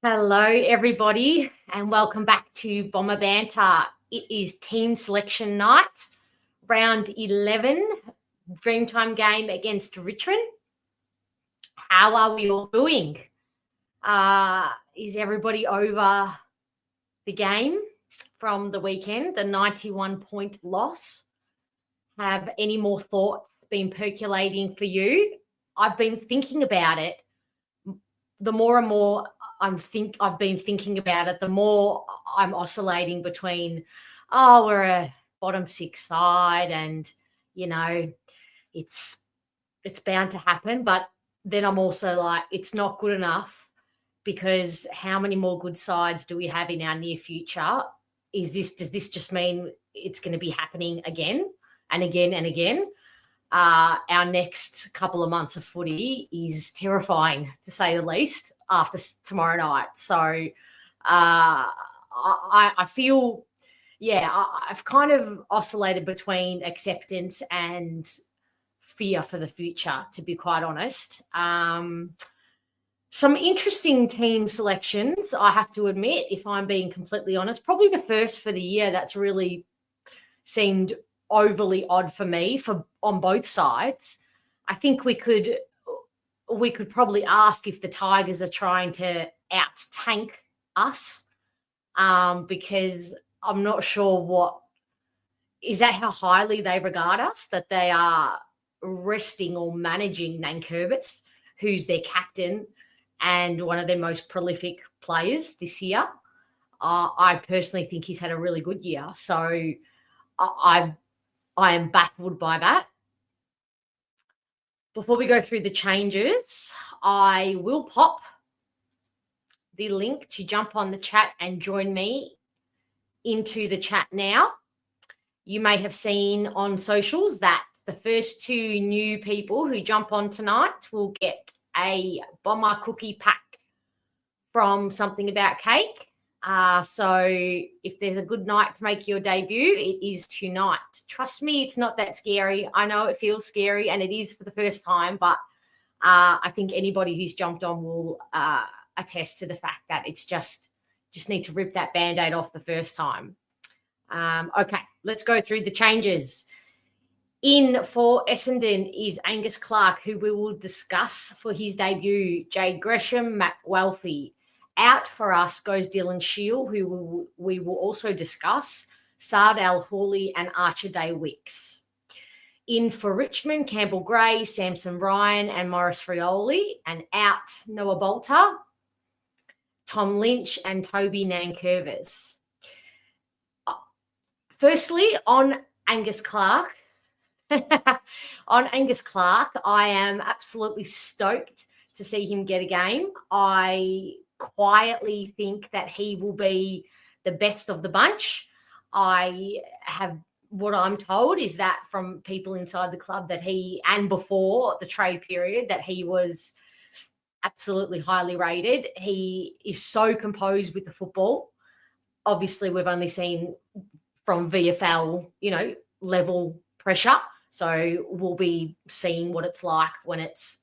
Hello, everybody, and welcome back to Bomber Banter. It is team selection night, round 11, Dreamtime game against Richmond. How are we all doing? Is everybody over the game from the weekend, the 91-point loss? Have any more thoughts been percolating for you? I've been thinking about it. The more and more I've been thinking about it, the more I'm oscillating between, we're a bottom six side and, it's bound to happen. But then I'm also like, it's not good enough because how many more good sides do we have in our near future? Does this just mean it's going to be happening again and again and again? Our next couple of months of footy is terrifying, to say the least, after tomorrow night. So I feel, I've kind of oscillated between acceptance and fear for the future, to be quite honest. Some interesting team selections, I have to admit, if I'm being completely honest. Probably the first for the year that's really seemed overly odd for me on both sides. I think we could probably ask if the Tigers are trying to out-tank us, because I'm not sure is that how highly they regard us, that they are resting or managing Nankervis, who's their captain and one of their most prolific players this year. I personally think he's had a really good year. So I am baffled by that. Before we go through the changes, I will pop the link to jump on the chat and join me into the chat now. You may have seen on socials that the first two new people who jump on tonight will get a Bomber cookie pack from Something About Cake. So if there's a good night to make your debut, it is tonight. Trust me, it's not that scary. I know it feels scary and it is for the first time, but I think anybody who's jumped on will attest to the fact that it's just need to rip that Band-Aid off the first time. Okay, let's go through the changes. In for Essendon is Angus Clark, who we will discuss for his debut. Jade Gresham, Matt Guelphy. Out for us goes Dylan Shield, who we will also discuss, Sard Al-Hawley and Archer Day-Wicks. In for Richmond, Campbell Gray, Samson Ryan and Morris Frioli. And out, Noah Bolter, Tom Lynch and Toby Nankervis. Firstly, on Angus Clark, I am absolutely stoked to see him get a game. I quietly think that he will be the best of the bunch. What I'm told is that from people inside the club that and before the trade period, that he was absolutely highly rated. He is so composed with the football. Obviously, we've only seen from VFL, level pressure. So we'll be seeing what it's like when it's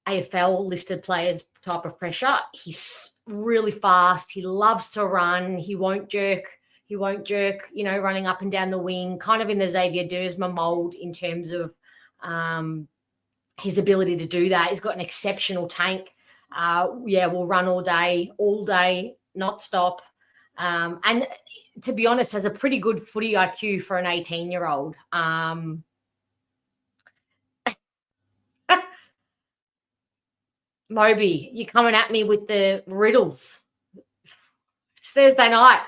AFL listed players type of pressure. He's really fast. He loves to run. He won't jerk, running up and down the wing, kind of in the Xavier Dersma mold in terms of his ability to do that. He's got an exceptional tank. Will run all day, not stop. And to be honest, has a pretty good footy IQ for an 18-year-old. Moby, you're coming at me with the riddles. It's Thursday night.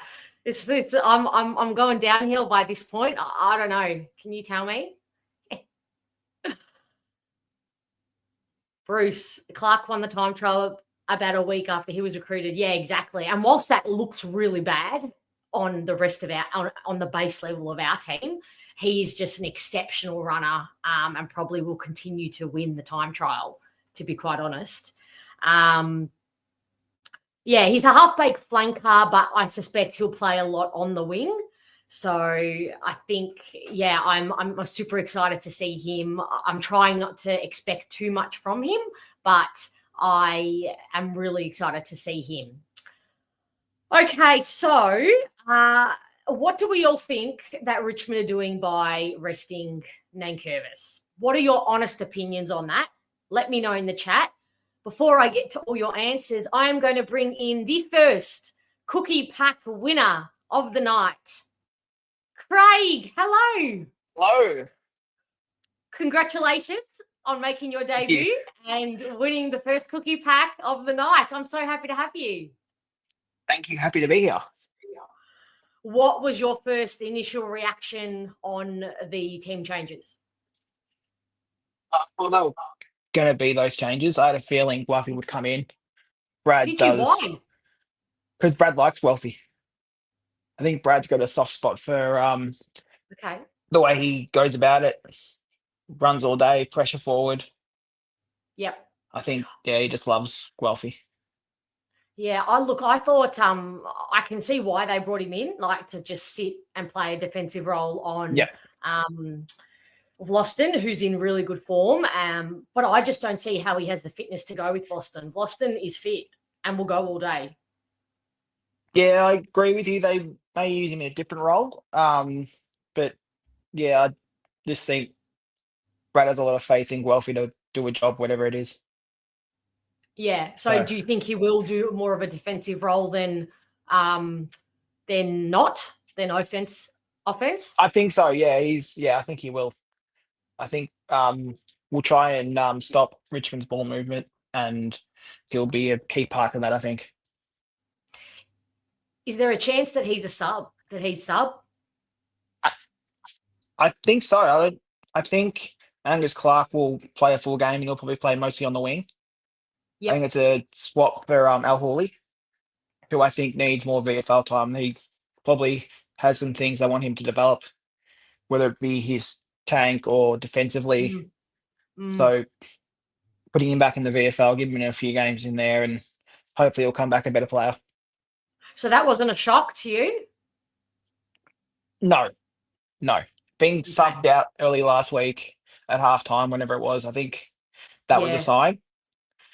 I'm going downhill by this point. I don't know. Can you tell me? Bruce, Clark won the time trial about a week after he was recruited. Yeah, exactly. And whilst that looks really bad on the rest of on the base level of our team, he's just an exceptional runner, and probably will continue to win the time trial, to be quite honest. He's a half-baked flanker, but I suspect he'll play a lot on the wing. So I think, I'm super excited to see him. I'm trying not to expect too much from him, but I am really excited to see him. Okay, so what do we all think that Richmond are doing by resting Nankervis? What are your honest opinions on that? Let me know in the chat. Before I get to all your answers, I am going to bring in the first cookie pack winner of the night. Craig, hello. Hello. Congratulations on making your debut and winning the first cookie pack of the night. I'm so happy to have you. Thank you. Happy to be here. What was your first initial reaction on the team changes? Well, they were going to be those changes. I had a feeling Guelphy would come in. Brad Did does. you? Why? Because Brad likes Guelphy. I think Brad's got a soft spot for Okay. the way he goes about it. Runs all day, pressure forward. Yep. I think, he just loves Guelphy. Yeah, I thought I can see why they brought him in, like to just sit and play a defensive role on Vlastuin, who's in really good form. But I just don't see how he has the fitness to go with Vlastuin. Vlastuin is fit and will go all day. Yeah, I agree with you. They may use him in a different role. But yeah, I just think Brad has a lot of faith in Guelphy to do a job, whatever it is. Yeah. So do you think he will do more of a defensive role than offense? I think so. Yeah, I think he will. I think we'll try and stop Richmond's ball movement, and he'll be a key part of that, I think. Is there a chance that he's a sub? I think so. I think Angus Clark will play a full game, and he'll probably play mostly on the wing. Yep. I think it's a swap for Al Hawley, who I think needs more VFL time. He probably has some things I want him to develop, whether it be his tank or defensively. So putting him back in the VFL, giving him a few games in there, and hopefully he'll come back a better player. So that wasn't a shock to you? No. Being subbed out early last week at halftime, whenever it was, I think that was a sign.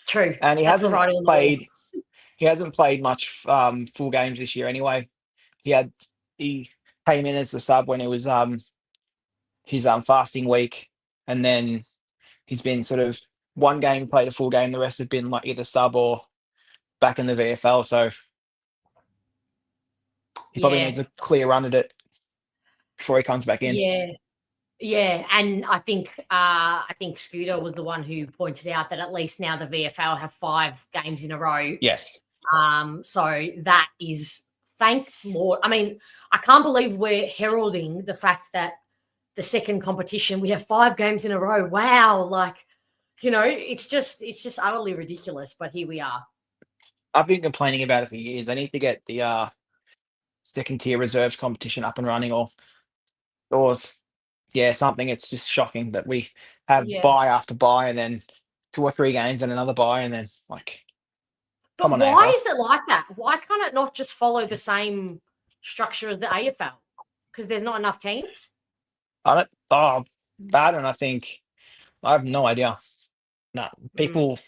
True. And he hasn't played much full games this year anyway. He came in as the sub when it was his fasting week, and then he's been sort of one game played a full game, the rest have been like either sub or back in the VFL. So he probably needs a clear run at it before he comes back in. Yeah, and I think Scooter was the one who pointed out that at least now the VFL have 5 games in a row. Yes. So that is, thank Lord. I mean, I can't believe we're heralding the fact that the second competition we have 5 games in a row. Wow, like, it's just utterly ridiculous. But here we are. I've been complaining about it for years. They need to get the second tier reserves competition up and running, or something. It's just shocking that we have bye after bye, and then 2 or 3 games and another bye, and then But why is it like that? Why can't it not just follow the same structure as the AFL? Because there's not enough teams? That, and I think I have no idea. No, people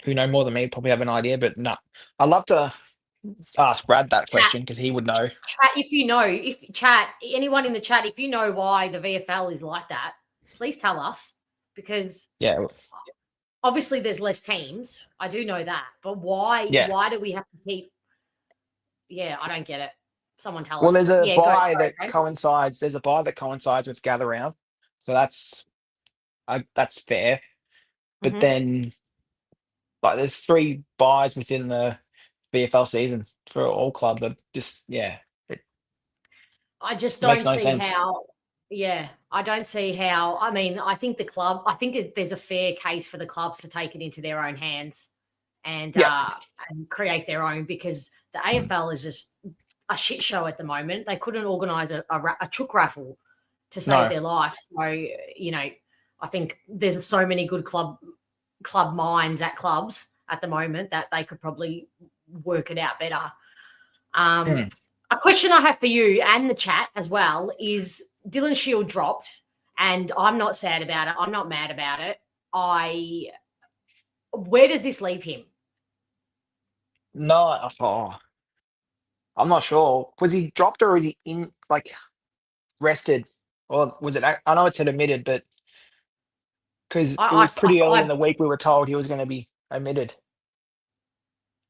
who know more than me probably have an idea, but no. I'd love to ask Brad that question because he would know. Anyone in the chat, if you know why the VFL is like that, please tell us, because obviously there's less teams. I do know that, but why do we have to keep? Yeah, I don't get it. Someone tell us. Well, there's a bye that coincides. There's a bye that coincides with Gather Round, so that's fair. But then, there's 3 byes within the VFL season for all clubs. That just I just don't see how. Yeah, I don't see how. I mean, I think there's a fair case for the clubs to take it into their own hands and create their own, because the AFL is just a shit show at the moment. They couldn't organise a chook raffle to save their life. So, I think there's so many good club minds at clubs at the moment that they could probably work it out better. A question I have for you and the chat as well is, Dylan Shield dropped, and I'm not sad about it. I'm not mad about it. I where does this leave him? No, I'm not sure. Was he dropped or was he rested? Or was it? I know it's admitted, but because it I, was pretty early in I the week, we were told he was going to be omitted.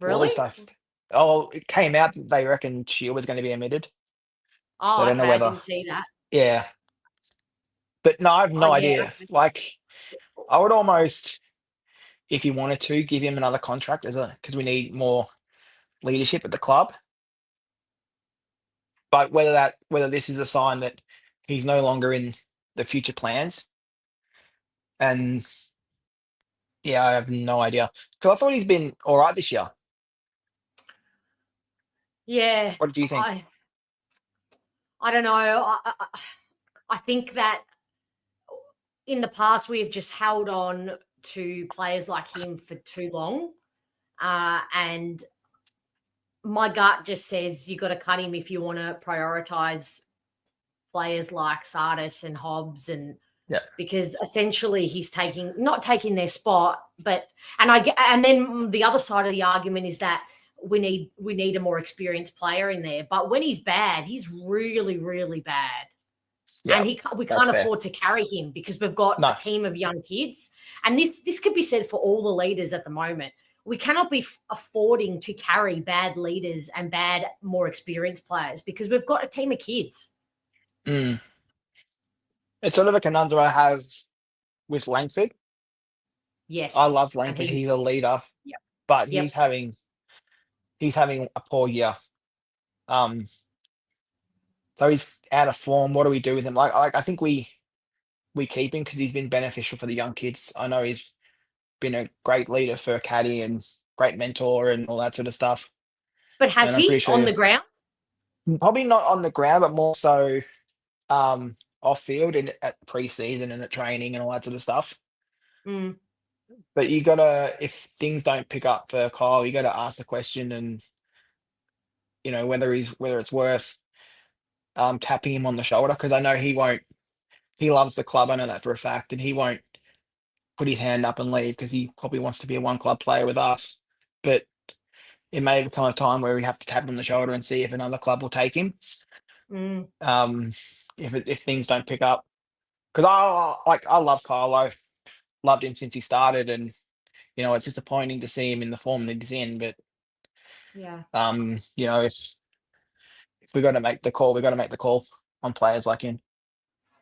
Or at really? least it came out that they reckon she was going to be omitted. So I Oh, don't know okay. I whether, didn't see that. yeah. But no, I have Oh, no yeah. idea. Like, I would almost, if you wanted to, give him another contract because we need more leadership at the club. But whether this is a sign that he's no longer in the future plans, and yeah, I have no idea. Because I thought he's been all right this year. Yeah. What do you think? I don't know. I think that in the past we have just held on to players like him for too long, and my gut just says you got to cut him if you want to prioritize players like Sardis and Hobbs, and Yeah, because essentially he's not taking their spot, but and then the other side of the argument is that we need a more experienced player in there. But when he's bad, he's really, really bad. yeah, And we that's can't fair. afford to carry him because we've got a No, team of young kids. And this could be said for all the leaders at the moment. We cannot be affording to carry bad leaders and bad, more experienced players because we've got a team of kids. mm. It's sort of a conundrum I have with Langford. I Yes, love and Langford; he's a leader, yep, but yep. he's having a poor year. Um, so he's out of form. What do we do with him? I think we keep him because he's been beneficial for the young kids. I know he's been a great leader for Caddy and great mentor and all that sort of stuff. But has And I'm pretty he on sure the ground? probably not on the ground, but more so off field and at pre-season and at training and all that sort of stuff. Mm, But you gotta, if things don't pick up for Kyle, you gotta ask the question and whether it's worth tapping him on the shoulder because I know he won't. He loves the club. I know that for a fact, and he won't put his hand up and leave because he probably wants to be a one club player with us. But it may become a time where we have to tap him on the shoulder and see if another club will take him. mm, Um, if things don't pick up, because I love Kyle. I've loved him since he started, and it's disappointing to see him in the form that he's in. But yeah. if we got to make the call, we got to make the call on players like him.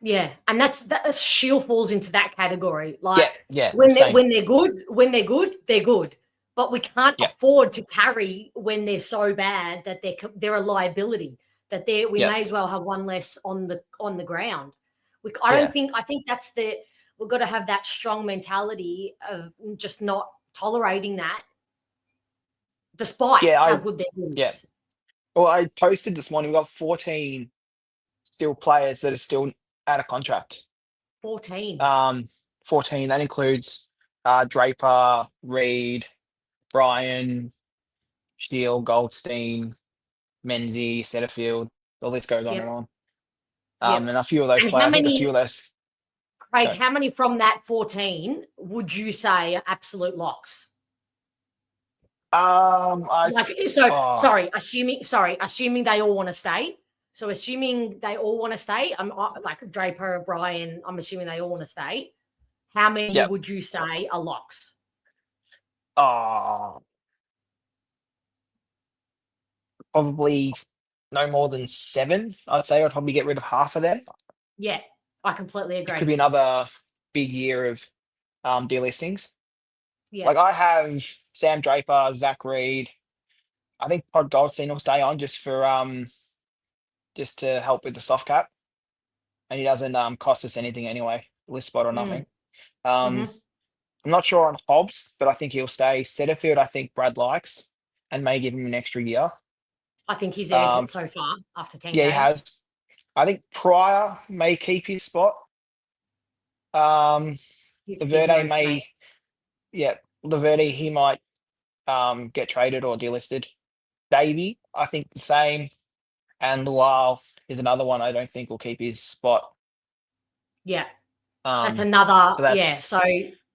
Yeah, and that Shield falls into that category. Yeah, Like yeah, when same. they're good, they're good. But we can't Yeah, afford to carry when they're so bad that they're a liability. We yeah, may as well have one less on the ground. yeah, I think we've got to have that strong mentality of just not tolerating that, despite yeah. how good their Yeah. is. Well, I posted this morning. We've got 14 still players that are still out of contract. 14. Um, 14. That includes Draper, Reed, Brian, Shield, Goldstein, Menzies, Setterfield. The list goes on and Yep, on. yep. And a few of those And players. I think a few of those. Craig, Sorry. how many from that 14 would you say are absolute locks? Like, so oh assuming they all want to stay. So assuming they all want to stay, like Draper, Brian, I'm assuming they all want to stay. How many yeah. would you say are locks? Oh, probably no more than 7. I'd say I'd probably get rid of half of them. Yeah, I completely It could agree. be another big year of delistings. Yeah. Like I have Sam Draper, Zach Reed. I think Pod Goldstein will stay on just to help with the soft cap, and he doesn't cost us anything anyway, list spot or Mm, nothing. Um, hmm I'm not sure on Hobbs, but I think he'll stay. Setterfield, I think Brad likes, and may give him an extra year. I think he's earned Um, it so far after 10 yeah, he games. has. I think Pryor may keep his spot. Um, He's Laverde known for that. may, yeah, Laverde he might get traded or delisted. Davey, I think the same. And Luau is another one I don't think will keep his spot. Yeah. That's Um, another, so yeah. that's So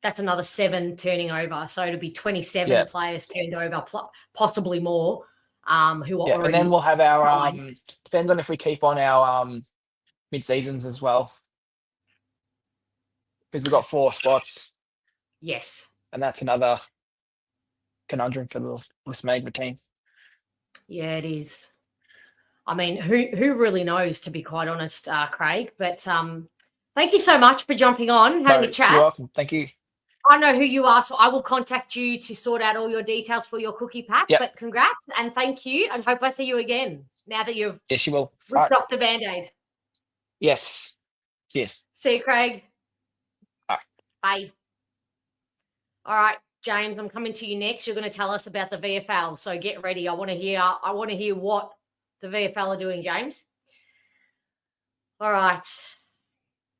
that's another 7 turning over. So it'll be 27 players turned over, possibly more, who are already. And then we'll have our depends on if we keep on our mid-seasons as well, because we've got 4 spots. Yes. And that's another conundrum for the list management team. Yeah, it is. I mean, who really knows, to be quite honest, Craig? But thank you so much for jumping on, having a chat. You're welcome. Thank you. I know who you are, so I will contact you to sort out all your details for your cookie pack. Yep. But congrats and thank you, and hope I see you again now that you've you will. ripped off the Band-Aid. Yes. Cheers. See you, Craig. All right. Bye. All right, James, I'm coming to you next. You're going to tell us about the VFL, so get ready. I want to hear what the VFL are doing, James. All right.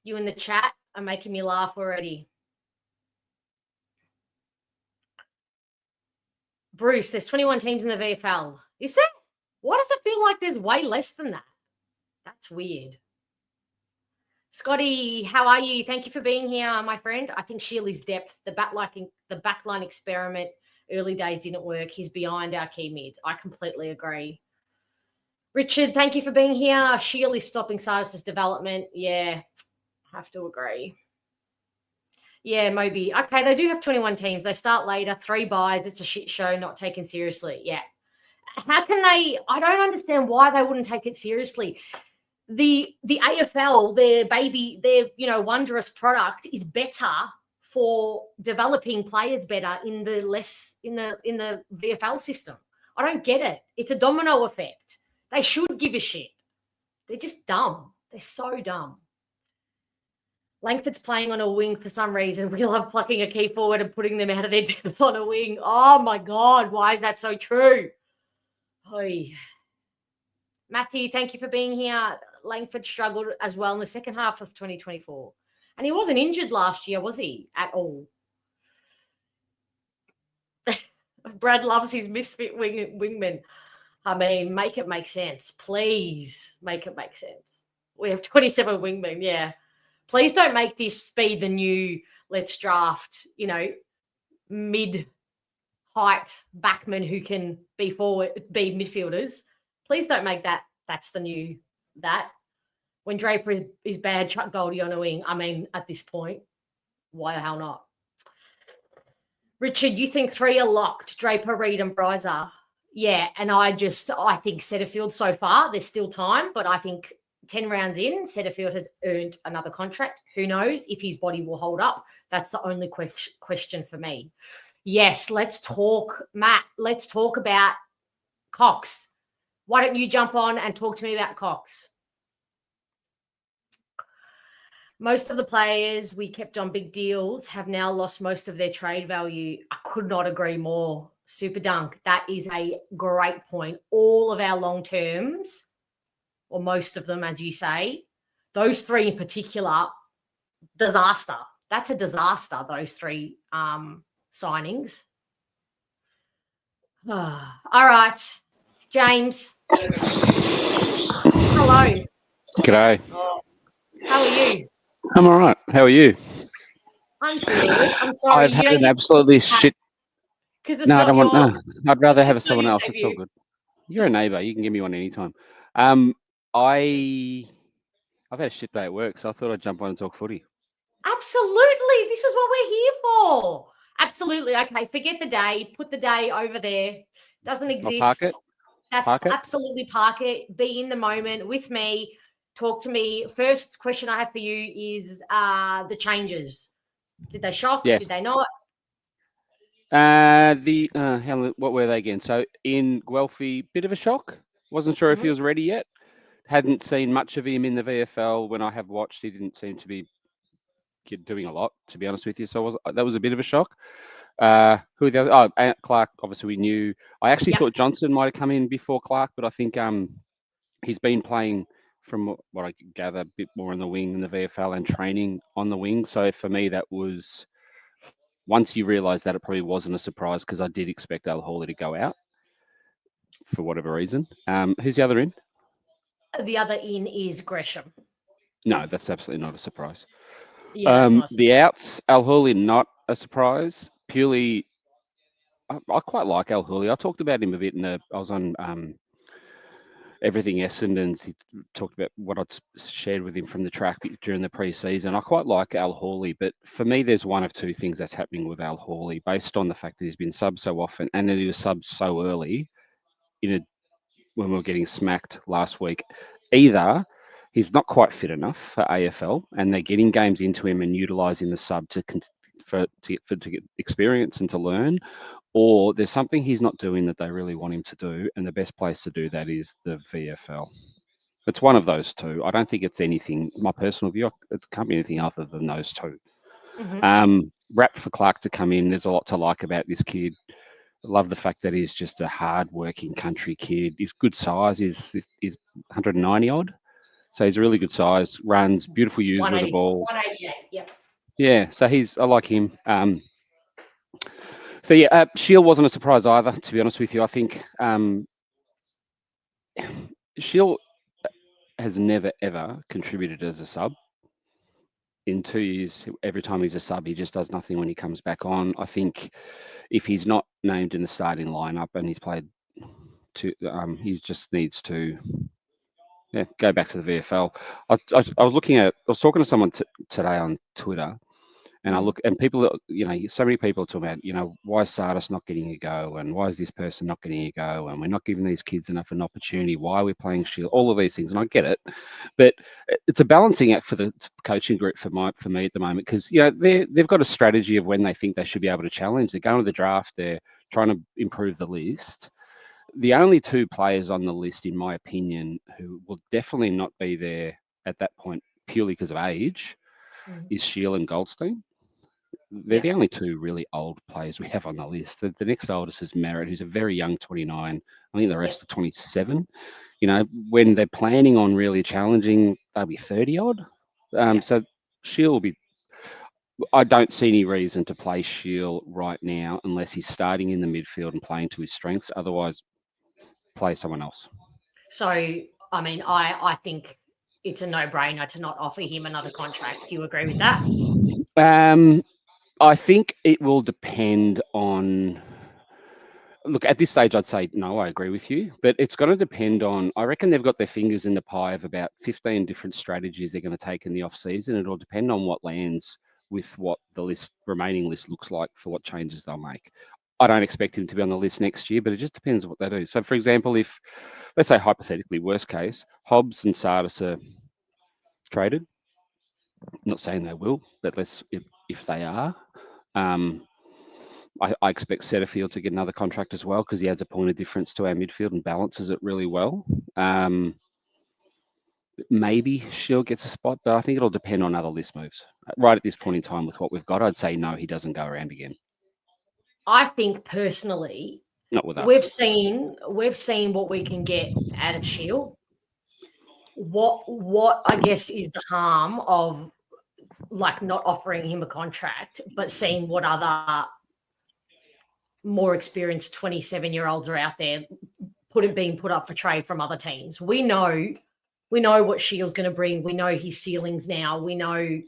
You in the chat are making me laugh already. Bruce, there's 21 teams in the VFL. Is there? Why does it feel like there's way less than that? That's weird. Scotty, how are you? Thank you for being here, my friend. I think Sheely's depth, the backline experiment, early days didn't work. He's behind our key mids. I completely agree. Richard, thank you for being here. Sheely's stopping Sardis's development. Yeah, I have to agree. Yeah, Moby. Okay, they do have 21 teams. They start later, 3 buys. It's a shit show, not taken seriously. Yeah. How can they? I don't understand why they wouldn't take it seriously. The AFL, their wondrous product is better for developing players better in the VFL system. I don't get it. It's a domino effect. They should give a shit. They're just dumb. They're so dumb. Langford's playing on a wing for some reason. We love plucking a key forward and putting them out of their depth on a wing. Oh, my God. Why is that so true? Oy. Matthew, thank you for being here. Langford struggled as well in the second half of 2024. And he wasn't injured last year, was he? At all. Brad loves his misfit wingman. I mean, make it make sense. Please make it make sense. We have 27 wingmen, yeah. Please don't make this be the new let's draft, mid-height backmen who can be midfielders. Please don't make that's the new that. When Draper is bad, chuck Goldie on a wing. I mean, at this point, why the hell not? Richard, you think 3 are locked, Draper, Reid and Bryza? Yeah, and I think Setterfield so far, there's still time, but I think 10 rounds in, Setterfield has earned another contract. Who knows if his body will hold up? That's the only question for me. Yes, let's talk, Matt. Let's talk about Cox. Why don't you jump on and talk to me about Cox? Most of the players we kept on big deals have now lost most of their trade value. I could not agree more. Super Dunk, that is a great point. All of our long terms, or most of them, as you say, those 3 in particular, disaster. That's a disaster, those 3 signings. All right. James. Hello. G'day. How are you? I'm all right. How are you? I'm good. I'm sorry. I've had an absolutely shit. No, I don't want. No, I'd rather have someone else. It's all good. You're a neighbour. You can give me one anytime. I've had a shit day at work, so I thought I'd jump on and talk footy. Absolutely. This is what we're here for. Absolutely. Okay, forget the day. Put the day over there. Doesn't exist. Park it. Absolutely park it. Be in the moment with me. Talk to me. First question I have for you is the changes. Did they shock? Yes. Did they not? What were they again? So in Guelphy, bit of a shock. Wasn't sure if he was ready yet. Hadn't seen much of him in the VFL. When I have watched, he didn't seem to be doing a lot, to be honest with you. So that was a bit of a shock. Who the other? Oh, Clark. Obviously, we knew. I actually thought Johnson might have come in before Clark, but I think he's been playing, from what I could gather, a bit more on the wing in the VFL and training on the wing. So for me, that was, once you realise that, it probably wasn't a surprise because I did expect Al Hawley to go out for whatever reason. Who's the other in? The other in is Gresham. No, that's absolutely not a surprise. Yeah, that's nice. The outs, Al Hurley, not a surprise. Purely, I quite like Al Hurley. I talked about him a bit I was on Everything Essendon's. He talked about what I'd shared with him from the track during the pre-season. I quite like Al Hurley, but for me, there's one of two things that's happening with Al Hurley, based on the fact that he's been subbed so often and that he was subbed so early when we were getting smacked last week. Either he's not quite fit enough for AFL, and they're getting games into him and utilising the sub to get experience and to learn, or there's something he's not doing that they really want him to do, and the best place to do that is the VFL. It's one of those two. I don't think it's anything. My personal view, it can't be anything other than those two. Rap for Clark to come in. There's a lot to like about this kid. I love the fact that he's just a hard-working country kid. He's good size. He's 190 odd, so he's a really good size. Runs, beautiful user of the ball. 188. Yep. Yeah, so I like him. So yeah, Shield wasn't a surprise either, to be honest with you. I think Shield has never ever contributed as a sub. In 2 years, every time he's a sub, he just does nothing when he comes back on. I think if he's not named in the starting lineup and he's played, he just needs to go back to the VFL. I was talking to someone today on Twitter, and people, so many people talk about, why is Sardis not getting a go, and why is this person not getting a go, and we're not giving these kids enough an opportunity. Why are we playing Shield? All of these things, and I get it, but it's a balancing act for the coaching group for me at the moment, because they've got a strategy of when they think they should be able to challenge. They're going to the draft. They're trying to improve the list. The only two players on the list, in my opinion, who will definitely not be there at that point purely because of age, is Shield and Goldstein. They're the only two really old players we have on the list. The next oldest is Merritt, who's a very young 29. I think the rest are 27. When they're planning on really challenging, they'll be 30 odd. So Shield will be. I don't see any reason to play Shield right now unless he's starting in the midfield and playing to his strengths. Otherwise, play someone else. So, I mean, I think it's a no-brainer to not offer him another contract. Do you agree with that? I think it will depend on. Look, at this stage, I'd say no, I agree with you, but it's going to depend on. I reckon they've got their fingers in the pie of about 15 different strategies they're going to take in the off-season. It'll depend on what lands with what the remaining list looks like for what changes they'll make. I don't expect him to be on the list next year, but it just depends what they do. So, for example, if, let's say hypothetically, worst case, Hobbs and Sardis are traded. I'm not saying they will, but if they are, I expect Setterfield to get another contract as well, because he adds a point of difference to our midfield and balances it really well. Maybe Shield gets a spot, but I think it'll depend on other list moves. Right at this point in time, with what we've got, I'd say no, he doesn't go around again. I think personally, not with us. We've seen what we can get out of Shield. What I guess is the harm of not offering him a contract, but seeing what other more experienced 27-year-olds are out there being put up for trade from other teams. We know what Shield's going to bring. We know his ceilings now. We know,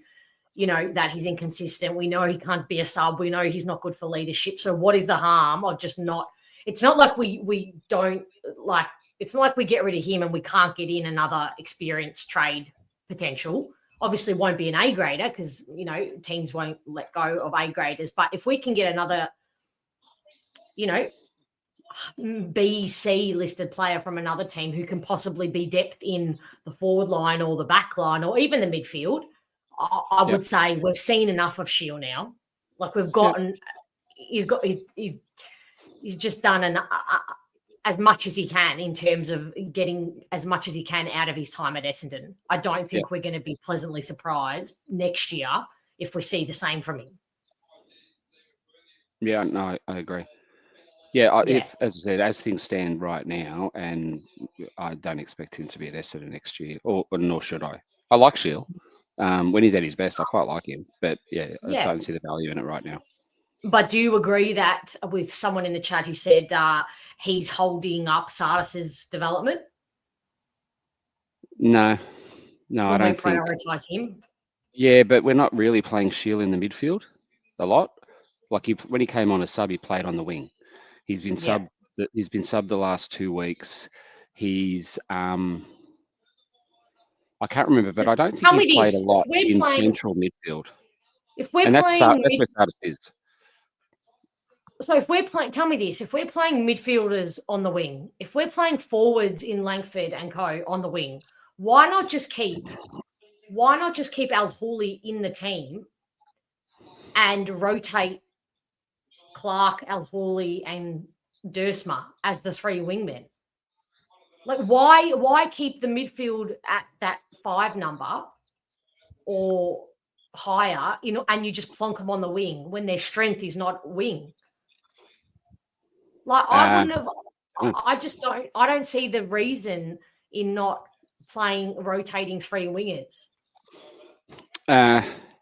that he's inconsistent. We know he can't be a sub. We know he's not good for leadership. So what is the harm of just not? It's not like we don't like. It's not like we get rid of him and we can't get in another experienced trade potential. Obviously, won't be an A grader because teams won't let go of A graders. But if we can get another, B, C listed player from another team who can possibly be depth in the forward line or the back line or even the midfield, I would say we've seen enough of Shield now. We've gotten, he's just done as much as he can in terms of getting as much as he can out of his time at Essendon. I don't think we're going to be pleasantly surprised next year if we see the same from him. Yeah, no, I agree. Yeah, if, as I said, as things stand right now, and I don't expect him to be at Essendon next year, or nor should I. I like Shield. When he's at his best, I quite like him. But I don't see the value in it right now. But do you agree that with someone in the chat who said he's holding up Sardis's development? No, I don't think. Prioritise him. Yeah, but we're not really playing Shield in the midfield a lot. Like when he came on as sub, he played on the wing. He's been Yeah. subbed. He's been subbed the last 2 weeks. He's I can't remember, So but I don't think tell he's me played a this: lot in central midfield, if we're and that's playing, where Sardis is. so if we're playing, tell me this: if we're playing midfielders on the wing, if we're playing forwards in Langford and co on the wing, why not just keep Al Hooley in the team and rotate Clark, Al Hooley, and Dersma as the 3 wingmen? Like, why keep the midfield at that 5 number or higher, and you just plonk them on the wing when their strength is not wing? Like, I wouldn't have. I don't see the reason in not playing rotating 3 wingers.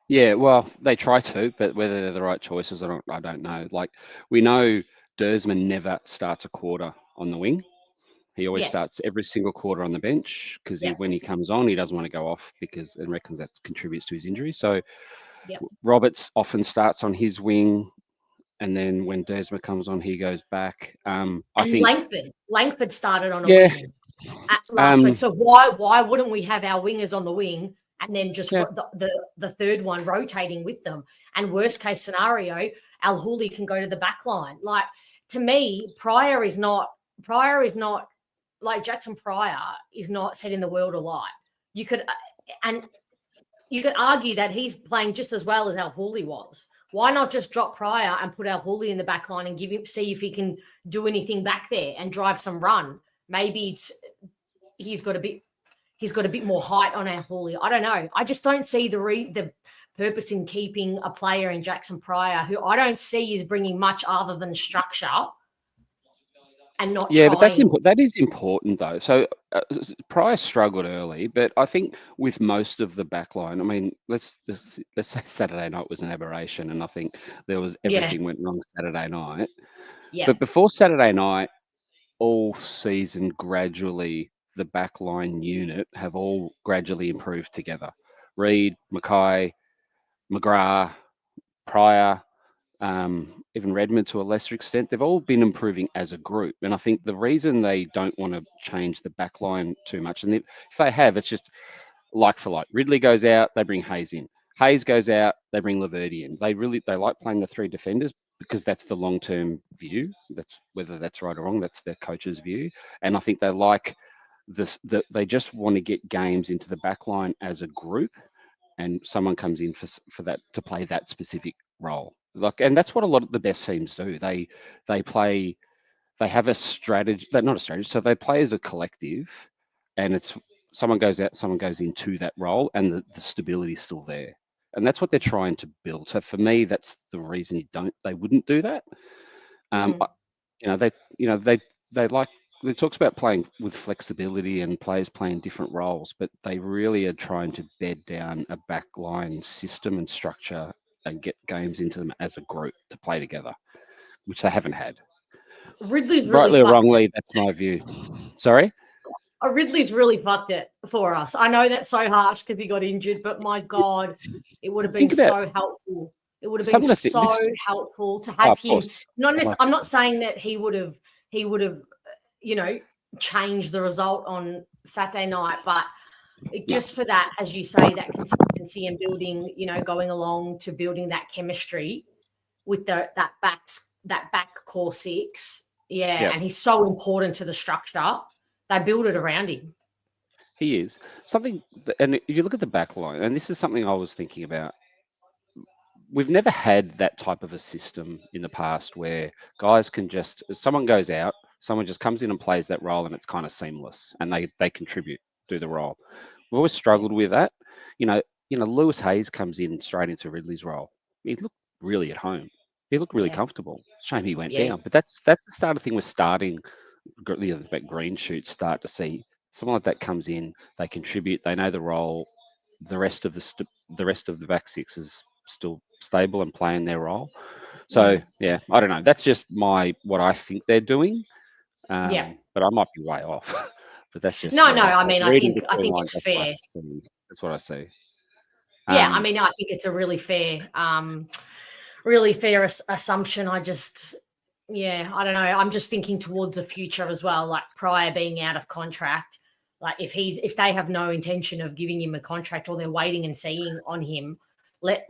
Yeah, well, they try to, but whether they're the right choices, I don't know. Like, we know Dersman never starts a quarter on the wing. He always starts every single quarter on the bench because when he comes on, he doesn't want to go off and reckons that contributes to his injury. So Roberts often starts on his wing, and then when Dersma comes on, he goes back. I think Langford started on a wing last week. So why wouldn't we have our wingers on the wing and then just the third one rotating with them? And worst case scenario, Al Hooley can go to the back line. Like, to me, Pryor is not like Jackson Pryor is not setting the world alight. You could argue that he's playing just as well as Al Hooley was. Why not just drop Pryor and put Al Hooley in the back line and see if he can do anything back there and drive some run? Maybe he's got a bit more height on Al Hooley. I don't know. I just don't see the purpose in keeping a player in Jackson Pryor who I don't see is bringing much other than structure. And not but that is important though. So Price struggled early, but I think with most of the back line, I mean, let's say Saturday night was an aberration, and I think there was everything went wrong Saturday night. Yeah. But before Saturday night, all season gradually the backline unit have all gradually improved together. Reid, Mackay, McGrath, Pryor, even Redmond to a lesser extent, they've all been improving as a group. And I think the reason they don't want to change the back line too much, and if they have, it's just like for like. Ridley goes out, they bring Hayes in. Hayes goes out, they bring Laverty in. They like playing the 3 defenders because that's the long-term view. That's whether that's right or wrong, that's their coach's view. And I think they like they just want to get games into the back line as a group, and someone comes in for that to play that specific role. And that's what a lot of the best teams do. They have a strategy. They're not a strategy. So they play as a collective, and it's someone goes out, someone goes into that role, and the stability is still there. And that's what they're trying to build. So for me, that's the reason they wouldn't do that. They like. It talks about playing with flexibility and players playing different roles, but they really are trying to bed down a backline system and structure and get games into them as a group to play together, which they haven't had. Ridley's Rightly or wrongly, that's my view. Sorry? Ridley's really fucked it for us. I know that's so harsh because he got injured, but my God, it would have been so helpful. It would have been so helpful to have him. I'm not saying that he would have, changed the result on Saturday night, but just for that, as you say, that consistency and building, going along to building that chemistry with that back core 6. Yeah. And he's so important to the structure. They build it around him. He is. And you look at the back line, and this is something I was thinking about. We've never had that type of a system in the past where guys can someone goes out, someone just comes in and plays that role, and it's kind of seamless, and they contribute, do the role. We've always struggled with that. Lewis Hayes comes in straight into Ridley's role. He looked really at home. He looked really comfortable. Shame he went down. But that's the start of thing. We're starting the green shoots start to see someone like that comes in. They contribute. They know the role. The rest of the back 6 is still stable and playing their role. So I don't know. That's just what I think they're doing. But I might be way off. But that's just no. I mean, I think it's fair. That's what I see. Yeah, I mean, I think it's a really fair assumption. I just, yeah, I don't know. I'm just thinking towards the future as well, like Pryor being out of contract. Like if they have no intention of giving him a contract or they're waiting and seeing on him, I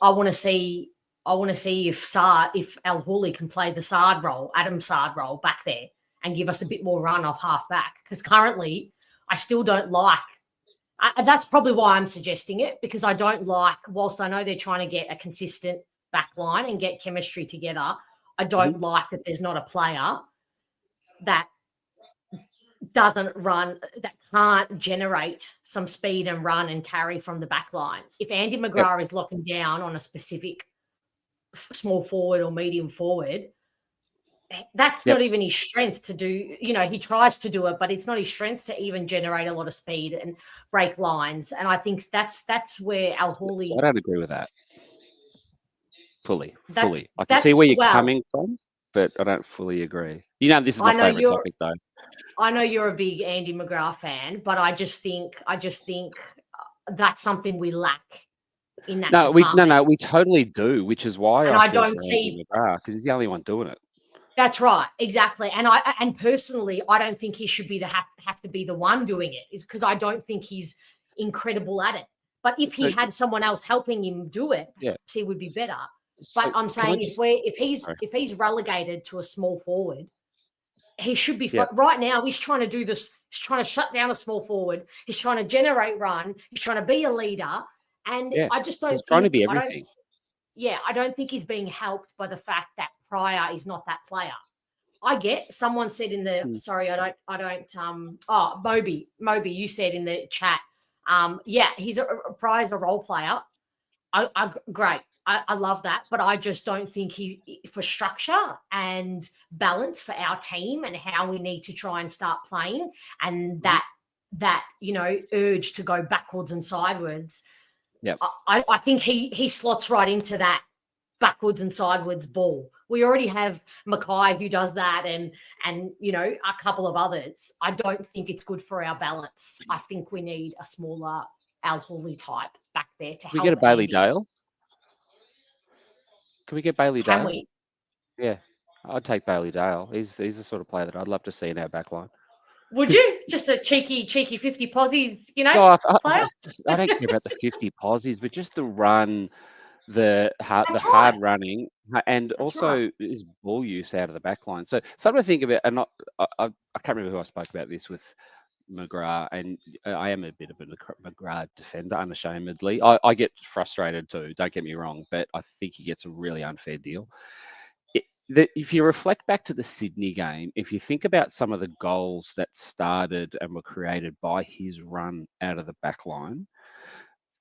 want to see if Al Hooley can play the Adam Sard role back there and give us a bit more run off half back. Because currently I still don't like. That's probably why I'm suggesting it, because I don't like, whilst I know they're trying to get a consistent back line and get chemistry together, I don't like that there's not a player that doesn't run, that can't generate some speed and run and carry from the back line. If Andy McGrath is locking down on a specific small forward or medium forward, that's not even his strength to do. He tries to do it, but it's not his strength to even generate a lot of speed and break lines. And I think that's where Al Hooley. I don't agree with that fully. I can see where you're coming from, but I don't fully agree. This is my favorite topic, though. I know you're a big Andy McGrath fan, but I just think that's something we lack in that department. We totally do, which is why and I feel for Andy McGrath, because he's the only one doing it. That's right, exactly. And personally, I don't think he should be have to be the one doing it, is because I don't think he's incredible at it. But if he had someone else helping him do it, perhaps he would be better. But I'm saying if he's relegated to a small forward, he should be right now. He's trying to do this. He's trying to shut down a small forward. He's trying to generate run. He's trying to be a leader. And I just don't. He's trying to be everything. I don't think he's being helped by the fact that Pryor is not that player. I get someone said in the Moby, you said in the chat, he's Pryor's a role player. Great. I love that, but I just don't think for structure and balance for our team and how we need to try and start playing, and that urge to go backwards and sideways. Yeah, I think he slots right into that backwards and sideways ball. We already have Mackay who does that, and a couple of others. I don't think it's good for our balance. I think we need a smaller Al Hooley type back there to help. We get a Bailey Dale. Can we get Bailey Dale? Can we? Yeah, I'd take Bailey Dale. He's the sort of player that I'd love to see in our back line. Would you? Just a cheeky 50 posies, player? I don't care about the 50 posies, but just the run, hard running, and also his ball use out of the back line. So something to think about, and I can't remember who I spoke about this with, McGrath, and I am a bit of a McGrath defender, unashamedly. I get frustrated too, don't get me wrong, but I think he gets a really unfair deal. If you reflect back to the Sydney game, if you think about some of the goals that started and were created by his run out of the back line,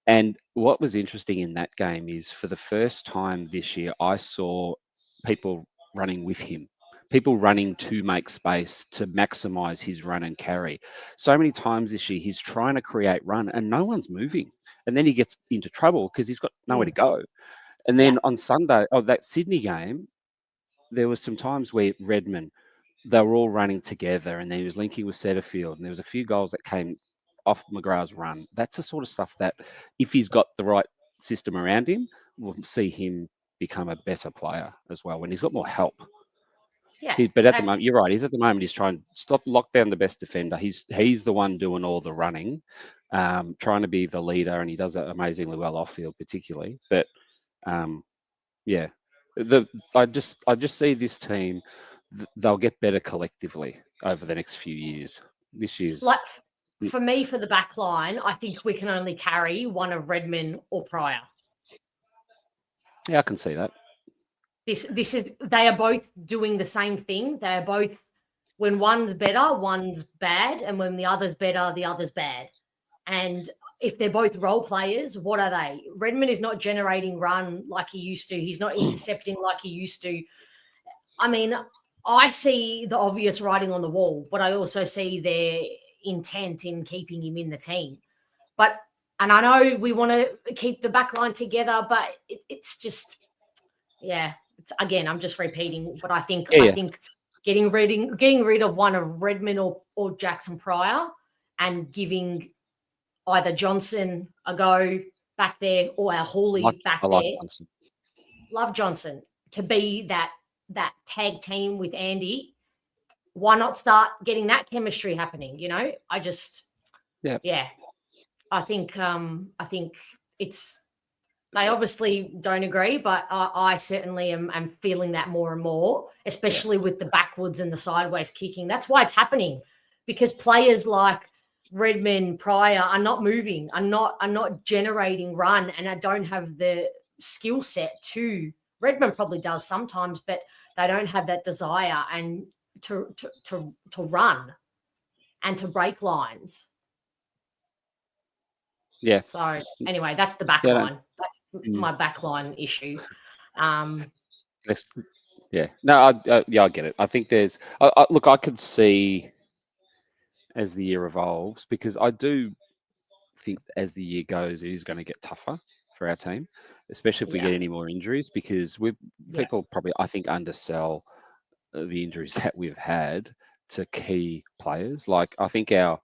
and what was interesting in that game is, for the first time this year, I saw people running with him. People running to make space, to maximize his run and carry. So many times this year, he's trying to create run and no one's moving. And then he gets into trouble because he's got nowhere to go. And then on Sunday, that Sydney game, there was some times where Redmond, they were all running together, and then he was linking with Setterfield, and there was a few goals that came off McGrath's run. That's the sort of stuff that, if he's got the right system around him, we'll see him become a better player as well when he's got more help. Yeah, but at the moment, you're right. At the moment, he's trying to lock down the best defender. He's the one doing all the running, trying to be the leader, and he does that amazingly well off field, particularly. But I just see this team. They'll get better collectively over the next few years. This year's for me, for the back line, I think we can only carry one of Redmond or Pryor. Yeah, I can see that. They are both doing the same thing. They are both, when one's better, one's bad, and when the other's better, the other's bad. And if they're both role players, what are they? Redmond is not generating run like he used to. He's not intercepting like he used to. I mean, I see the obvious writing on the wall, but I also see their intent in keeping him in the team. And I know we want to keep the back line together, but it's just, again, I'm just repeating, but I think getting rid of one of Redmond or Jackson Pryor and giving either Johnson a go, back there, or our Hawley back I like there. Johnson. Love Johnson to be that tag team with Andy. Why not start getting that chemistry happening? I just, yeah. I think it's. They obviously don't agree, but I certainly am feeling that more and more, especially with the backwards and the sideways kicking. That's why it's happening, because players like Redmond, Pryor are not moving, are not generating run, and I don't have the skill set to. Redmond probably does sometimes, but they don't have that desire and to run and to break lines. Yeah. So anyway, that's the back line. That's my back line issue. Yeah. No, I get it. I think there's look, I could see as the year evolves, because I do think as the year goes, it is going to get tougher for our team, especially if we get any more injuries, because people probably, I think, undersell the injuries that we've had to key players. Like, I think our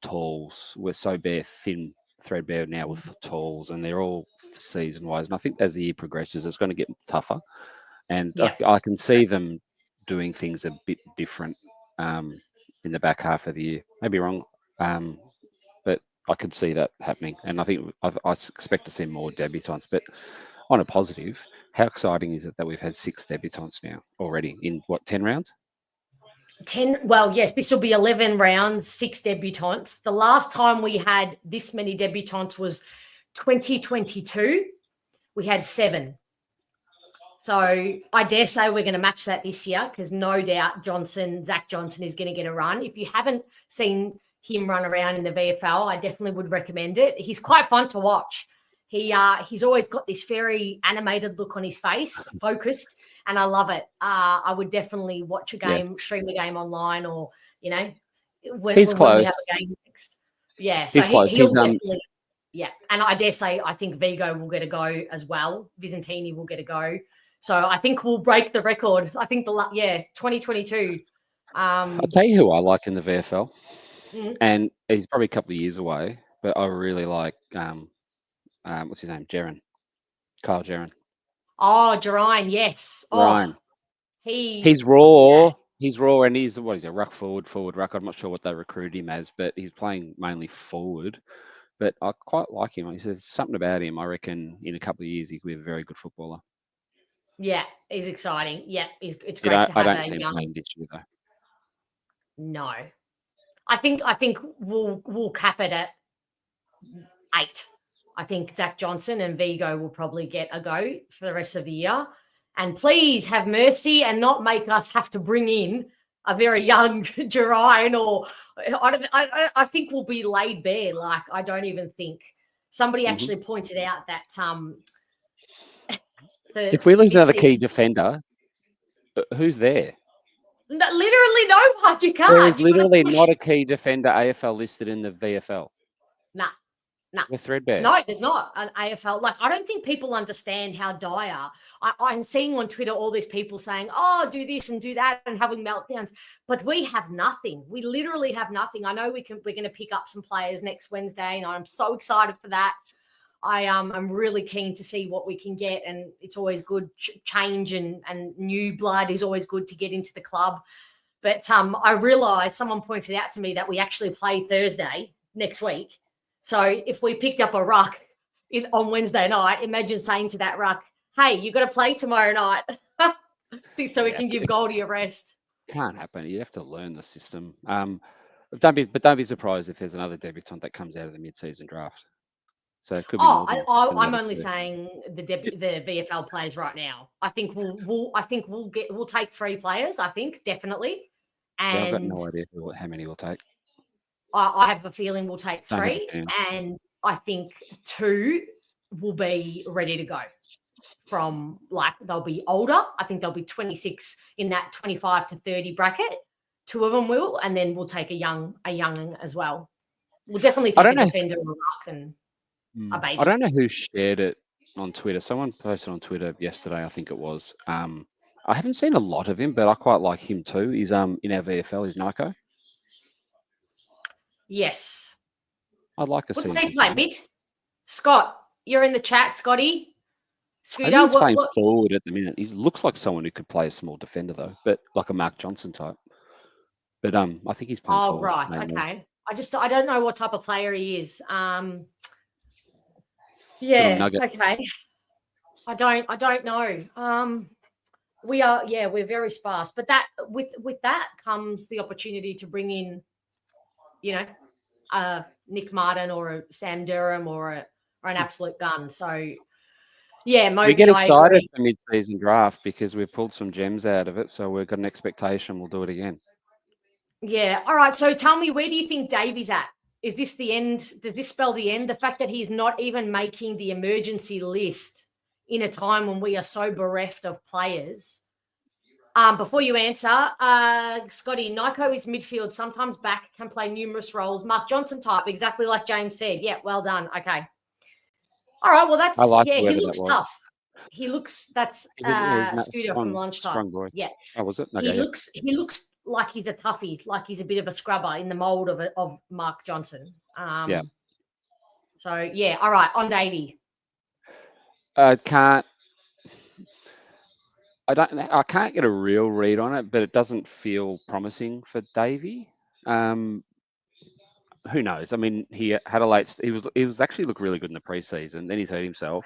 tools, we're so thin, threadbare now with tools, and they're all season wise. And I think as the year progresses, it's going to get tougher. And I can see them doing things a bit different in the back half of the year. Maybe wrong, but I could see that happening. And I think I expect to see more debutants. But on a positive, how exciting is it that we've had 6 debutants now already in 10 rounds? 10. Well, yes, this will be 11 rounds, 6 debutants. The last time we had this many debutants was 2022. We had 7. So I dare say we're going to match that this year, because no doubt Zach Johnson is going to get a run. If you haven't seen him run around in the VFL, I definitely would recommend it. He's quite fun to watch. He's always got this very animated look on his face, focused, and I love it. I would definitely watch a game, stream a game online, or when we have a game next. Yeah, so he'll definitely. Yeah, and I dare say I think Vigo will get a go as well. Visentini will get a go. So I think we'll break the record. I think 2022. I'll tell you who I like in the VFL, and he's probably a couple of years away, but I really like what's his name, Kyle Gerran. Oh, Gerrine, yes. Ryan. Oh, he's raw. Yeah. He's raw, and he's a ruck forward ruck. I'm not sure what they recruited him as, but he's playing mainly forward. But I quite like him. He says something about him. I reckon in a couple of years he could be a very good footballer. Yeah, he's exciting. Yeah, it's great to have I don't see him playing this year though. No, I think we'll cap it at 8. I think Zach Johnson and Vigo will probably get a go for the rest of the year. And please have mercy and not make us have to bring in a very young Gerrine, or I think we'll be laid bare. Like, I don't even think. Somebody actually pointed out that if we lose another key defender, who's there? Literally no one. You can't. There is literally not a key defender AFL listed in the VFL. Nah. We're threadbare. No, there's not an AFL. Like, I don't think people understand how dire. I'm seeing on Twitter all these people saying, "Oh, do this and do that," and having meltdowns. But we have nothing. We literally have nothing. I know we're going to pick up some players next Wednesday, and I'm so excited for that. I'm really keen to see what we can get, and it's always good. Change and new blood is always good to get into the club. But I realised someone pointed out to me that we actually play Thursday next week. So if we picked up a ruck on Wednesday night, imagine saying to that ruck, "Hey, you got to play tomorrow night," so we can give Goldie a rest. Can't happen. You have to learn the system. Don't be surprised if there's another debutant that comes out of the mid-season draft. So it could be. I'm only saying the VFL players right now. I think we'll take 3 players. I think definitely. And I've got no idea how many we'll take. I have a feeling we'll take 3, and I think 2 will be ready to go. From, like, they'll be older. I think they'll be 26 in that 25 to 30 bracket. 2 of them will, and then we'll take a young as well. We'll definitely take a defender, a ruck, and a baby. I don't know who shared it on Twitter. Someone posted on Twitter yesterday, I think it was. I haven't seen a lot of him, but I quite like him too. He's in our VFL. He's Nico. Yes. I'd like to see. What's he play? Mid? Scott, you're in the chat, Scotty. I think Scooter, he's playing what? forward at the minute. He looks like someone who could play a small defender though, but like a Mark Johnson type. But I think he's playing Oh, forward. right. Mainly. Okay. I don't know what type of player he is. Little Yeah. nugget. Okay. I don't know. We're very sparse, but that with that comes the opportunity to bring in, Nick Martin or a Sam Durham or an absolute gun. So yeah, We get Moby, I excited agree. for mid-season draft because we've pulled some gems out of it, so we've got an expectation we'll do it again. Yeah. All right. So tell me, where do you think Davey's at? Is this the end? Does this spell the end? The fact that he's not even making the emergency list in a time when we are so bereft of players. Before you answer, Scotty, Nico is midfield, sometimes back, can play numerous roles. Mark Johnson type, exactly like James said. Yeah, well done. Okay. All right. Well, I like he whoever that looks was. tough. That's Scooter from Lunchtime. Strong boy. Yeah. Oh, was it? He Okay, looks like he's a toughie, like he's a bit of a scrubber in the mold of Mark Johnson. Yeah. So yeah, all right, on Davey. I can't get a real read on it, but it doesn't feel promising for Davey. Who knows? I mean, he had a late. He was actually looked really good in the preseason. Then he's hurt himself.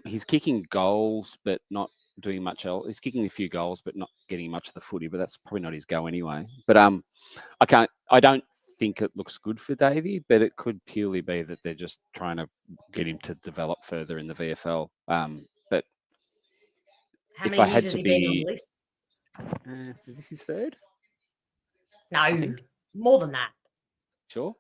He's kicking goals, but not doing much else. He's kicking a few goals, but not getting much of the footy. But that's probably not his go anyway. But I don't think it looks good for Davey, but it could purely be that they're just trying to get him to develop further in the VFL. But How if many I years had has to he been on be, the list? is this his third? No, more than that. Sure.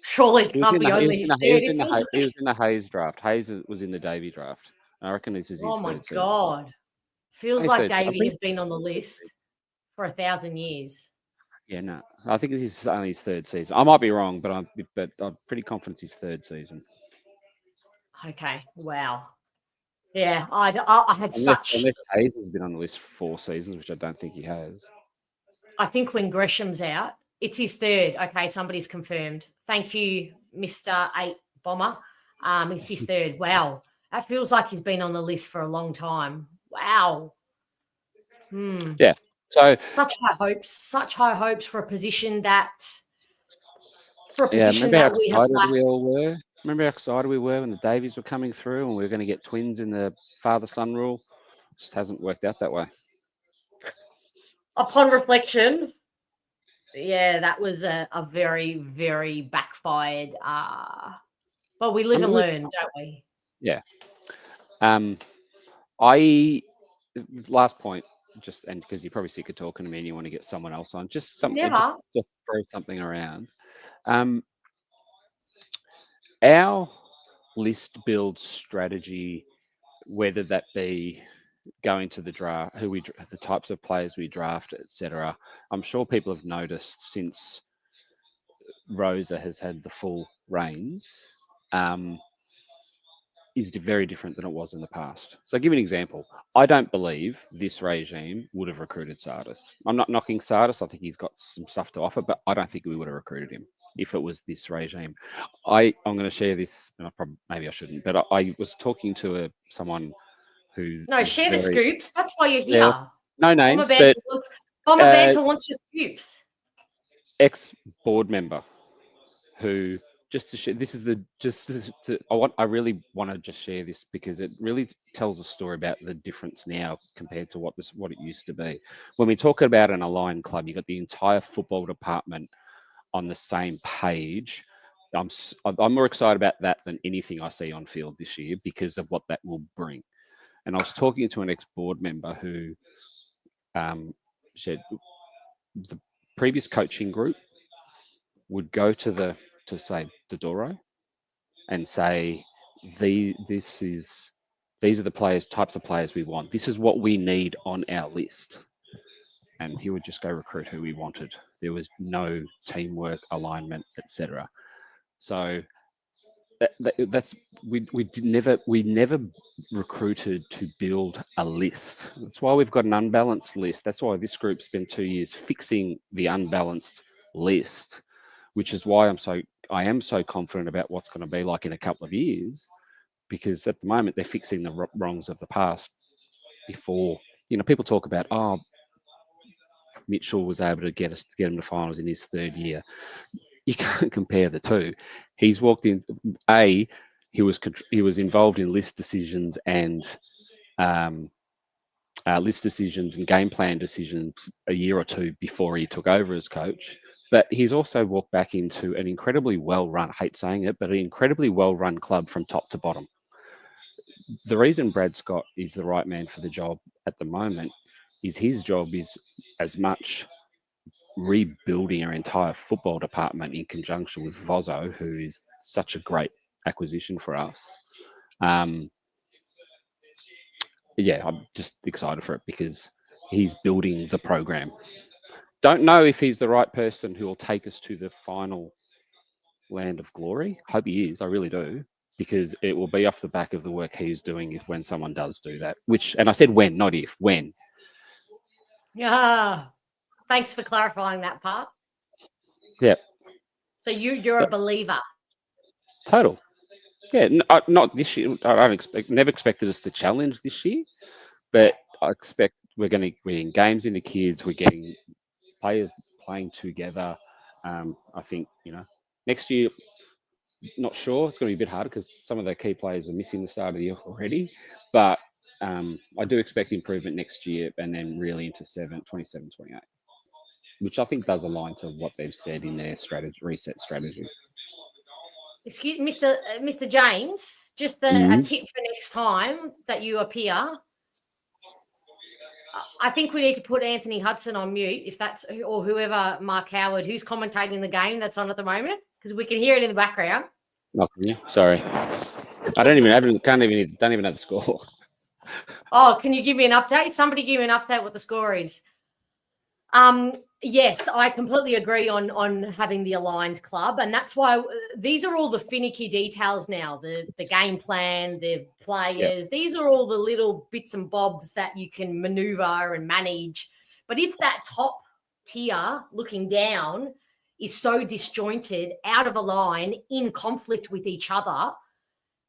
Surely it can't be only his third. He was in the Hayes draft. Hayes was in the Davey draft. I reckon this is his Oh my third season. God. Feels His like third season. Davey has been on the list for 1,000 years. Yeah, no, I think this is only his third season. I might be wrong, but I'm pretty confident it's his third season. Okay, wow. Yeah, I had Unless Hayes has been on the list for 4 seasons, which I don't think he has. I think when Gresham's out, it's his third. Okay, somebody's confirmed. Thank you, Mr. 8 Bomber. It's his third. Wow. That feels like he's been on the list for a long time. Wow. Yeah. So such high hopes for a position that remember how we have excited we all were? Remember how excited we were when the Davies were coming through and we were going to get twins in the father-son rule? Just hasn't worked out that way. Upon reflection, yeah, that was a very, very backfired. But we live and learn, don't we? Yeah. Last point, and because you're probably sick of talking to me and you want to get someone else on, just throw something around. Our list build strategy, whether that be going to the draft, the types of players we draft, etc. I'm sure people have noticed since Rosa has had the full reins, is very different than it was in the past. So I'll give you an example. I don't believe this regime would have recruited Sardis. I'm not knocking Sardis. I think he's got some stuff to offer, but I don't think we would have recruited him if it was this regime. I'm going to share this, and maybe I shouldn't, but I was talking to someone who... No, share the scoops. That's why you're here. Yeah, no names, Bomber Banter wants your scoops. Ex-board member who... Just to share, I really want to just share this because it really tells a story about the difference now compared to what it used to be. When we talk about an aligned club, you've got the entire football department on the same page. I'm more excited about that than anything I see on field this year because of what that will bring. And I was talking to an ex-board member who said the previous coaching group would go to say Dodoro and say these are the types of players we want. This is what we need on our list. And he would just go recruit who he wanted. There was no teamwork, alignment, etc. So we never recruited to build a list. That's why we've got an unbalanced list. That's why this group's spent 2 years fixing the unbalanced list, which is why I'm so I am so confident about what's going to be like in a couple of years, because at the moment they're fixing the wrongs of the past. Before, people talk about, oh, Mitchell was able to get him to finals in his third year. You can't compare the two. He's walked in. He was involved in list decisions and game plan decisions a year or two before he took over as coach. But he's also walked back into an incredibly well-run, I hate saying it, but an incredibly well-run club from top to bottom. The reason Brad Scott is the right man for the job at the moment is his job is as much rebuilding our entire football department in conjunction with Vozo, who is such a great acquisition for us. I'm just excited for it because he's building the program. Don't know if he's the right person who will take us to the final land of glory. Hope he is. I really do, because it will be off the back of the work he's doing when someone does do that. And I said when, not if, when. Yeah. Thanks for clarifying that part. Yeah. So you're a believer. Total. Yeah, not this year. Never expected us to challenge this year, but I expect we're in games in the kids. We're getting players playing together. I think next year, not sure. It's going to be a bit harder because some of the key players are missing the start of the year already. But I do expect improvement next year, and then really into 27, 28, which I think does align to what they've said in their reset strategy. Excuse Mr. James, just a tip for next time that you appear. I think we need to put Anthony Hudson on mute, or whoever, Mark Howard, who's commentating the game that's on at the moment, because we can hear it in the background. Oh, can you? Sorry, I don't even have the score. Oh, can you give me an update? Somebody give me an update what the score is. Yes, I completely agree on having the aligned club, and that's why these are all the finicky details now. The game plan, the players, Yep. These are all the little bits and bobs that you can maneuver and manage. But if that top tier looking down is so disjointed, out of a line, in conflict with each other,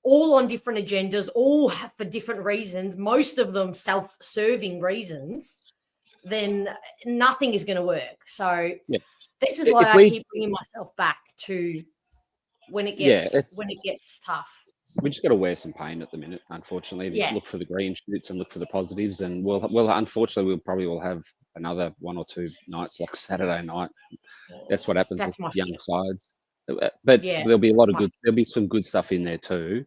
all on different agendas, all for different reasons, most of them self-serving reasons, then nothing is going to work. So this is why I keep bringing myself back to when it gets tough. We just got to wear some pain at the minute, unfortunately. Look for the green shoots and look for the positives, and unfortunately we'll probably will have another one or two nights like Saturday night. That's what happens with young sides. But there'll be there'll be some good stuff in there too.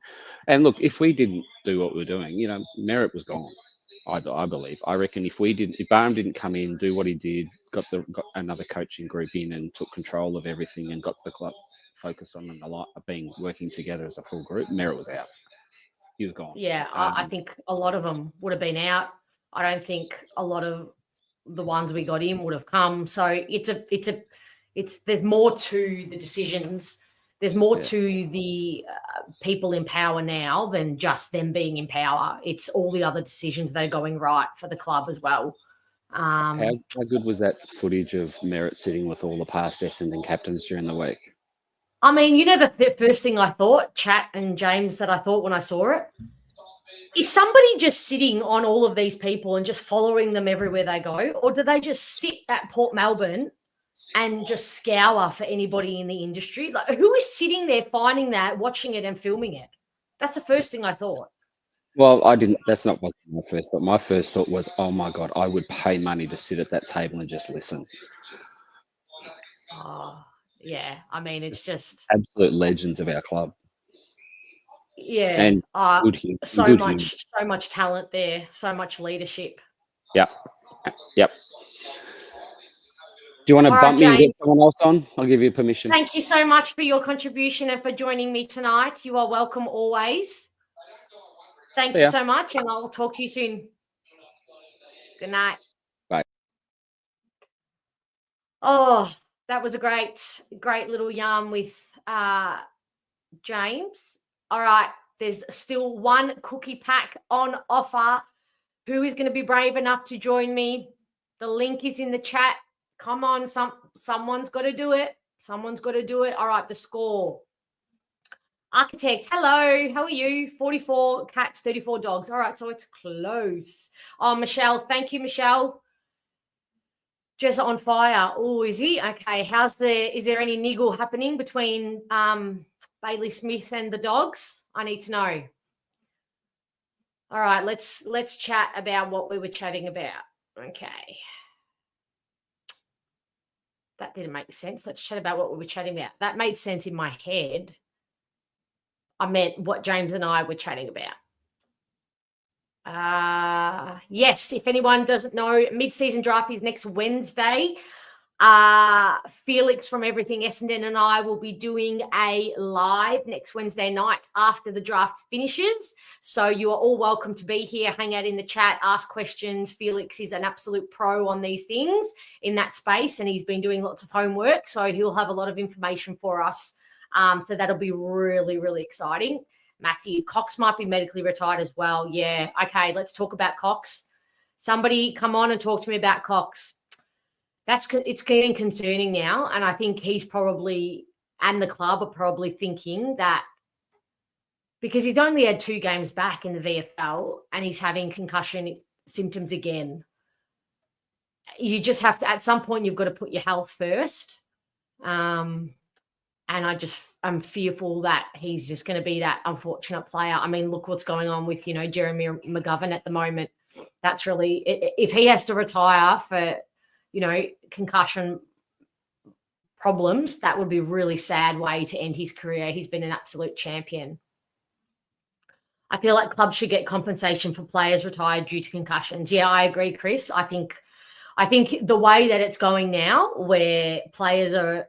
And look, if we didn't do what we're doing, Merritt was gone. I believe. I reckon if Barham didn't come in, do what he did, got another coaching group in and took control of everything and got the club focused on working together as a full group, Merritt was out. He was gone. Yeah, I think a lot of them would have been out. I don't think a lot of the ones we got in would have come. So there's more to the decisions. There's more to the people in power now than just them being in power. It's all the other decisions that are going right for the club as well. How good was that footage of Merritt sitting with all the past Essendon captains during the week? I mean, the first thing I thought, Chat and James, that I thought when I saw it, is somebody just sitting on all of these people and just following them everywhere they go? Or do they just sit at Port Melbourne and just scour for anybody in the industry? Like, who is sitting there finding that, watching it and filming it? That's the first thing I thought. Well, that's not what my first thought. My first thought was, oh my God, I would pay money to sit at that table and just listen. Oh, yeah. I mean, it's just absolute legends of our club. Yeah. And so much talent there, so much leadership. Yep. Do you want to bump me and get someone else on? I'll give you permission. Thank you so much for your contribution and for joining me tonight. You are welcome always. Thank you so much, and I'll talk to you soon. Good night. Bye. Oh, that was a great little yarn with James. All right, there's still one cookie pack on offer. Who is going to be brave enough to join me? The link is in the chat. Come on, someone's got to do it. Someone's got to do it. All right, the score. Architect, hello. How are you? 44 cats, 34 dogs. All right, so it's close. Oh, Michelle, thank you, Michelle. Just on fire. Oh, is he? Okay. Is there any niggle happening between Bailey Smith and the dogs? I need to know. All right, let's chat about what we were chatting about. Okay. That didn't make sense. Let's chat about what we were chatting about. That made sense in my head. I meant what James and I were chatting about. Yes, if anyone doesn't know, mid-season draft is next Wednesday. Felix from Everything Essendon and I will be doing a live next Wednesday night after the draft finishes. So you are all welcome to be here, hang out in the chat, ask questions. Felix is an absolute pro on these things in that space, and he's been doing lots of homework. So he'll have a lot of information for us. So that'll be really, really exciting. Matthew, Cox might be medically retired as well. Yeah. Okay, let's talk about Cox. Somebody come on and talk to me about Cox. It's getting concerning now, and I think he's probably, and the club are probably thinking that because he's only had 2 games back in the VFL and he's having concussion symptoms again, you just have to, at some point, you've got to put your health first. And I'm fearful that he's just going to be that unfortunate player. I mean, look what's going on with, Jeremy McGovern at the moment. That's really, if he has to retire for, concussion problems, that would be a really sad way to end his career. He's been an absolute champion. I feel like clubs should get compensation for players retired due to concussions. Yeah, I agree, Chris. I think the way that it's going now, where players are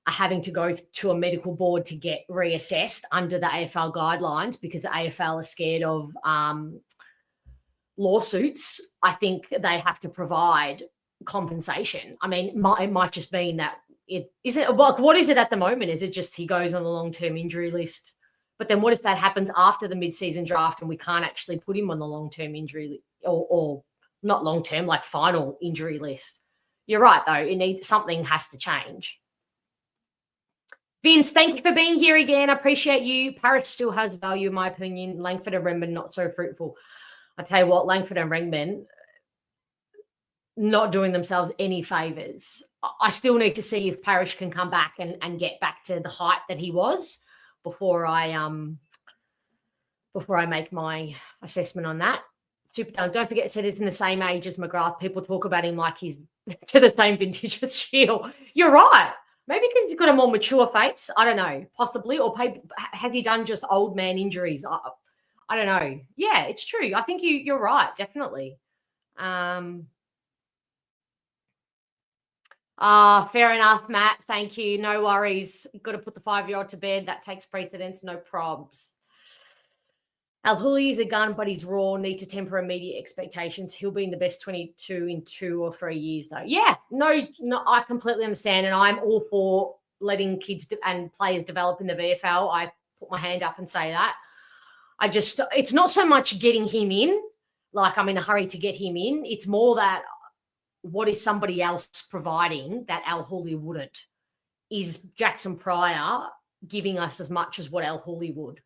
having to go to a medical board to get reassessed under the AFL guidelines because the AFL are scared of lawsuits, I think they have to provide compensation. I mean, it might just mean that what is it at the moment? Is it just he goes on the long-term injury list? But then what if that happens after the mid-season draft and we can't actually put him on the long-term injury or not long-term, like final injury list? You're right, though. Something has to change. Vince, thank you for being here again. I appreciate you. Paris still has value, in my opinion. Langford and Renman, not so fruitful. I tell you what, Langford and Renman not doing themselves any favours. I still need to see if Parrish can come back and get back to the height that he was before I make my assessment on that. Super Dunk, don't forget, said it's in the same age as McGrath. People talk about him like he's to the same vintage as Shield. You're right. Maybe because he's got a more mature face. I don't know, possibly. Or has he done just old man injuries? I don't know. Yeah, it's true. I think you're right, definitely. Fair enough, Matt. Thank you. No worries. You've got to put the 5-year-old to bed. That takes precedence. No probs. Al Hooley is a gun, but he's raw. Need to temper immediate expectations. He'll be in the best 22 in 2 or 3 years, though. Yeah, no, I completely understand, and I'm all for letting kids and players develop in the VFL. I put my hand up and say that. It's not so much getting him in, like I'm in a hurry to get him in. It's more that what is somebody else providing that Al Hooley wouldn't? Is Jackson Pryor giving us as much as what Al Hooley would?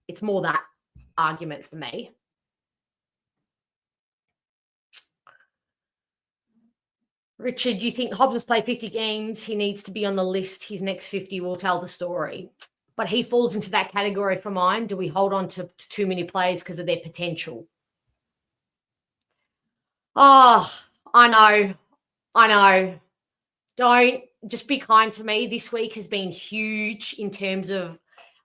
It's more that argument for me. Richard, you think Hobbs has played 50 games? He needs to be on the list. His next 50 will tell the story. But he falls into that category for mine. Do we hold on to too many players because of their potential? Oh, I know. Don't just be kind to me. This week has been huge in terms of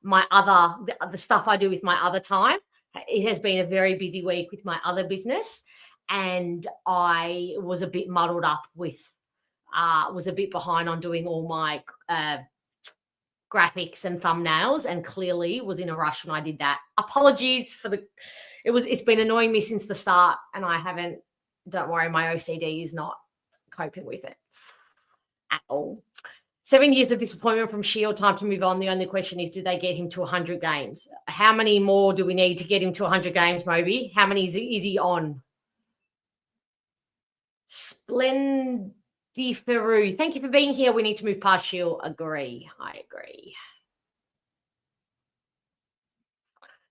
the stuff I do with my other time. It has been a very busy week with my other business, and I was a bit muddled up was a bit behind on doing all my graphics and thumbnails, and clearly was in a rush when I did that. Apologies for it's been annoying me since the start, and don't worry, my OCD is not coping with it at all. 7 years of disappointment from Shield, time to move on. The only question is, did they get him to 100 games? How many more do we need to get him to 100 games, Moby? How many is he on? Splendid Deferu, thank you for being here. We need to move past Shield. Agree. I agree.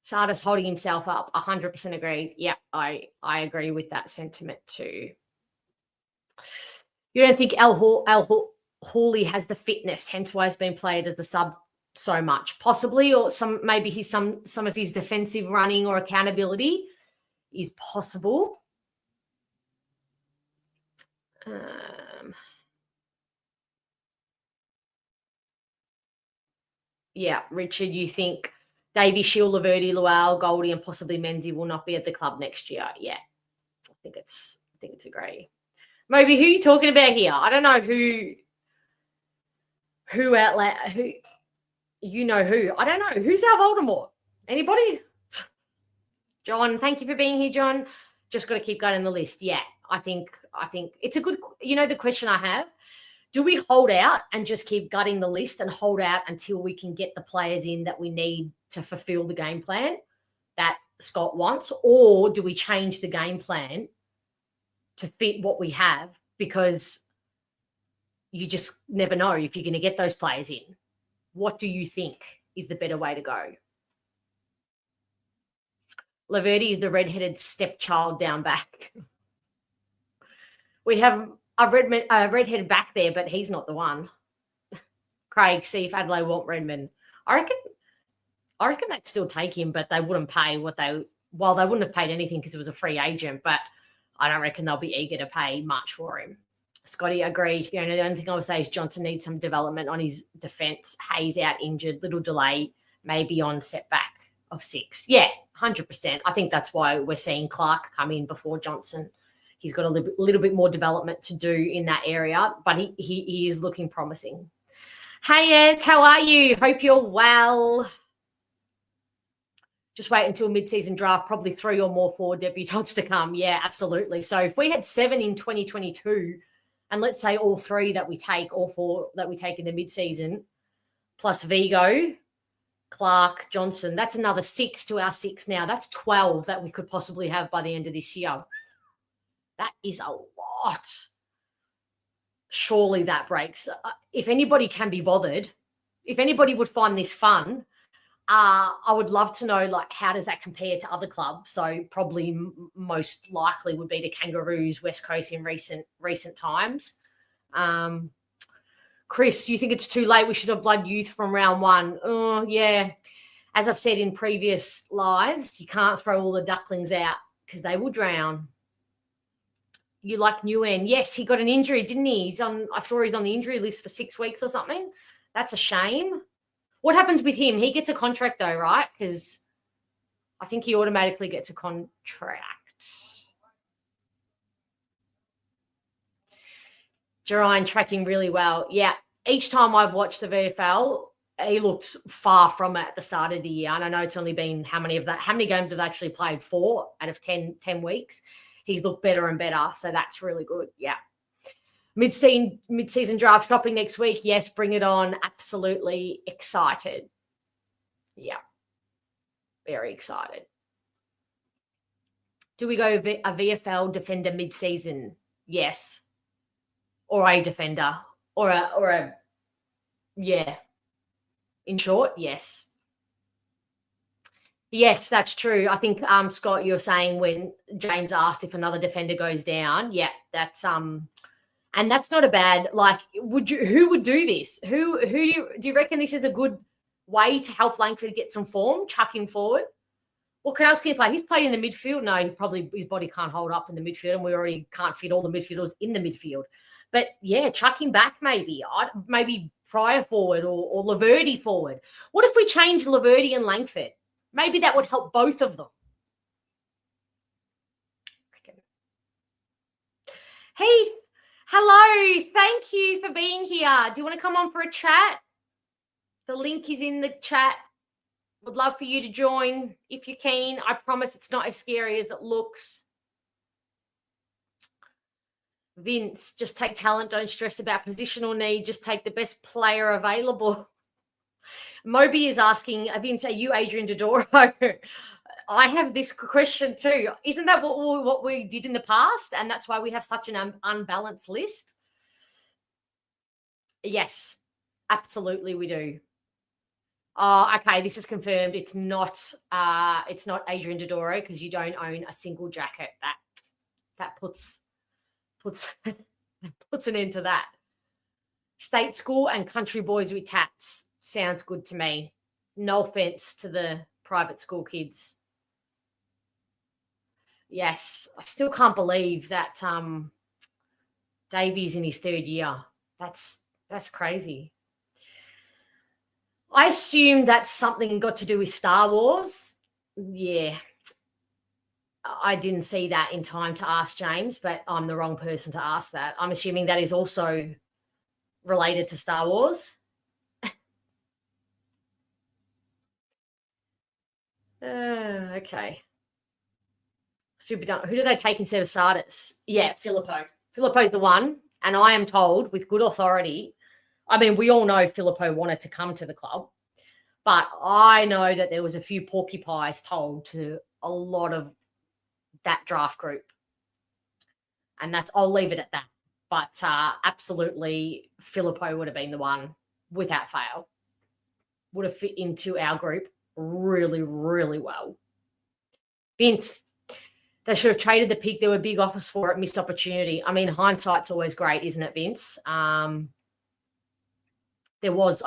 Sardis holding himself up. 100% agree. Yeah, I agree with that sentiment too. You don't think Hawley has the fitness, hence why he's been played as the sub so much? Possibly, or maybe some of his defensive running or accountability is possible. Yeah, Richard, you think Davey, Shield, Laverty, Lual, Goldie, and possibly Menzies will not be at the club next year? Yeah, I think it's a great. Maybe who are you talking about here? I don't know who outlet who you know who. I don't know who's our Voldemort. Anybody? John, thank you for being here, John. Just got to keep going in the list. Yeah, I think it's a good. You know, the question I have: do we hold out and just keep gutting the list and hold out until we can get the players in that we need to fulfill the game plan that Scott wants, or do we change the game plan to fit what we have? Because you just never know if you're going to get those players in. What do you think is the better way to go? Laverty is the redheaded stepchild down back. We have a redheaded back there, but he's not the one. Craig, see if Adelaide want Redmond. I reckon they'd still take him, but they wouldn't pay they wouldn't have paid anything because it was a free agent, but I don't reckon they'll be eager to pay much for him. Scotty, agree. You know, the only thing I would say is Johnson needs some development on his defence. Hayes out injured, little delay, maybe on setback of 6. Yeah, 100%. I think that's why we're seeing Clark come in before Johnson. He's got a little bit more development to do in that area, but he is looking promising. Hey, Ed, how are you? Hope you're well. Just wait until mid-season draft, probably 3 or more forward debutants to come. Yeah, absolutely. So if we had 7 in 2022, and let's say all 3 that we take, all 4 that we take in the mid-season, plus Vigo, Clark, Johnson, that's another 6 to our 6 now. That's 12 that we could possibly have by the end of this year. That is a lot. Surely that breaks. If anybody can be bothered, if anybody would find this fun, I would love to know, like, how does that compare to other clubs? So probably most likely would be the Kangaroos, West Coast in recent times. Chris, you think it's too late? We should have blood youth from round 1. Oh, yeah. As I've said in previous lives, you can't throw all the ducklings out because they will drown. You like Nguyen? Yes, he got an injury, didn't he? I saw he's on the injury list for 6 weeks or something. That's a shame. What happens with him? He gets a contract though, right? Because I think he automatically gets a contract. Jerine tracking really well. Yeah, each time I've watched the VFL, he looks far from it at the start of the year. And I know it's only been how many games have they actually played? 4 out of 10 weeks. He's looked better and better. So that's really good. Yeah. Mid-season draft shopping next week. Yes, bring it on. Absolutely excited. Yeah. Very excited. Do we go a VFL defender mid-season? Yes. Or a defender. Or a yeah. In short, yes. Yes, that's true. I think, Scott, you're saying when James asked if another defender goes down, yeah, that's and that's not a bad, like, who would do this? Who do you reckon this is a good way to help Langford get some form, chuck him forward? What else can he play? He's playing in the midfield. No, his body can't hold up in the midfield, and we already can't fit all the midfielders in the midfield. But yeah, chuck him back maybe. Maybe Pryor forward or Laverty forward. What if we change Laverty and Langford? Maybe that would help both of them. Heath, hello. Thank you for being here. Do you want to come on for a chat? The link is in the chat. Would love for you to join if you're keen. I promise it's not as scary as it looks. Vince, just take talent. Don't stress about positional need. Just take the best player available. Moby is asking, Vince, are you Adrian Dodoro? I have this question too. Isn't that what we did in the past? And that's why we have such an unbalanced list. Yes, absolutely we do. Oh, okay, this is confirmed. It's not Adrian Dodoro because you don't own a single jacket. That puts puts an end to that. State school and country boys with tats. Sounds good to me. No offense to the private school kids. Yes, I still can't believe that Davey's in his third year. That's crazy. I assume that's something got to do with Star Wars. Yeah. I didn't see that in time to ask James, but I'm the wrong person to ask that. I'm assuming that is also related to Star Wars. Okay. Super dumb. Who do they take instead of Sardis? Yeah, Filippo. Filippo's the one. And I am told with good authority, I mean, we all know Filippo wanted to come to the club, but I know that there was a few porcupines told to a lot of that draft group. And I'll leave it at that. But absolutely, Filippo would have been the one without fail. Would have fit into our group really, really well. Vince, they should have traded the pick. There were big offers for it, missed opportunity. I mean, hindsight's always great, isn't it, Vince? I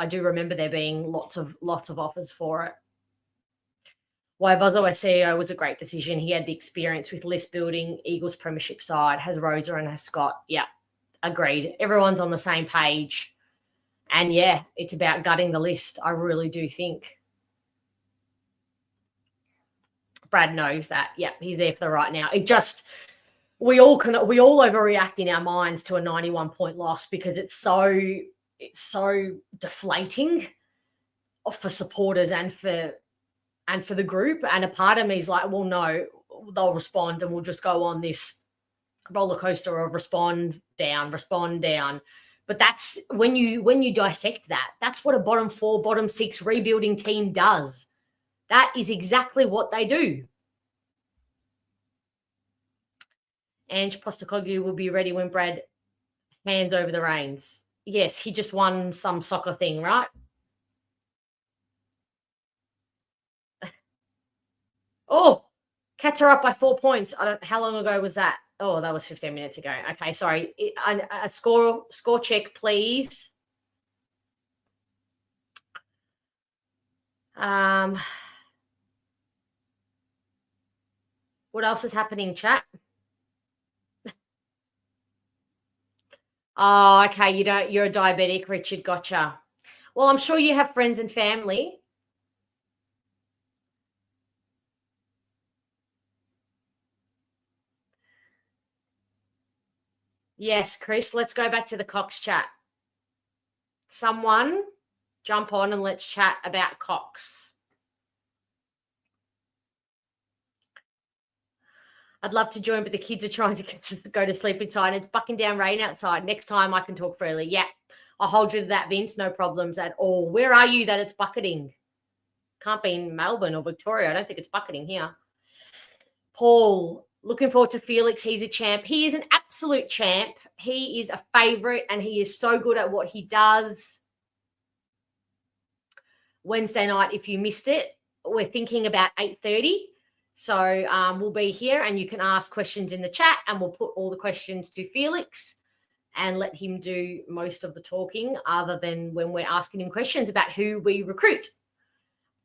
do remember there being lots of offers for it. Why Vozzo as CEO was a great decision. He had the experience with list building, Eagles premiership side, has Rosa and has Scott. Yeah, agreed. Everyone's on the same page. And yeah, it's about gutting the list. I really do think. Brad knows that. Yeah, he's there for the right now. It just, we all overreact in our minds to a 91-point loss because it's so deflating for supporters and for the group. And a part of me is like, well, no, they'll respond and we'll just go on this roller coaster of respond down. But that's when you dissect that, that's what a bottom 4, bottom 6 rebuilding team does. That is exactly what they do. Ange Postecoglou will be ready when Brad hands over the reins. Yes, he just won some soccer thing, right? Oh, Cats are up by 4 points. How long ago was that? Oh, that was 15 minutes ago. Okay, sorry. A score check, please. What else is happening, chat? Oh, okay. You're a diabetic, Richard. Gotcha. Well, I'm sure you have friends and family. Yes, Chris, let's go back to the Cox chat. Someone jump on and let's chat about Cox. I'd love to join, but the kids are trying to go to sleep inside. It's bucking down rain outside. Next time I can talk freely. Yeah, I'll hold you to that, Vince. No problems at all. Where are you that it's bucketing? Can't be in Melbourne or Victoria. I don't think it's bucketing here. Paul, looking forward to Felix. He's a champ. He is an absolute champ. He is a favourite and he is so good at what he does. Wednesday night, if you missed it, we're thinking about 8:30. So we'll be here and you can ask questions in the chat and we'll put all the questions to Felix and let him do most of the talking other than when we're asking him questions about who we recruit.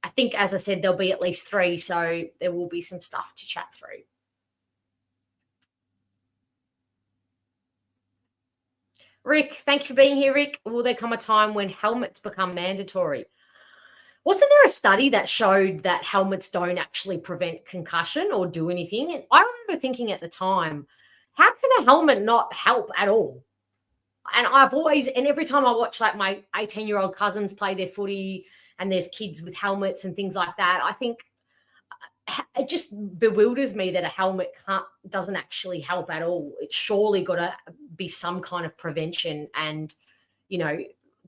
I think, as I said, there'll be at least 3, so there will be some stuff to chat through. Rick, thank you for being here, Rick. Will there come a time when helmets become mandatory? Wasn't there a study that showed that helmets don't actually prevent concussion or do anything? And I remember thinking at the time, how can a helmet not help at all? And every time I watch like my 18-year-old cousins play their footy and there's kids with helmets and things like that, I think it just bewilders me that a helmet doesn't actually help at all. It's surely got to be some kind of prevention and,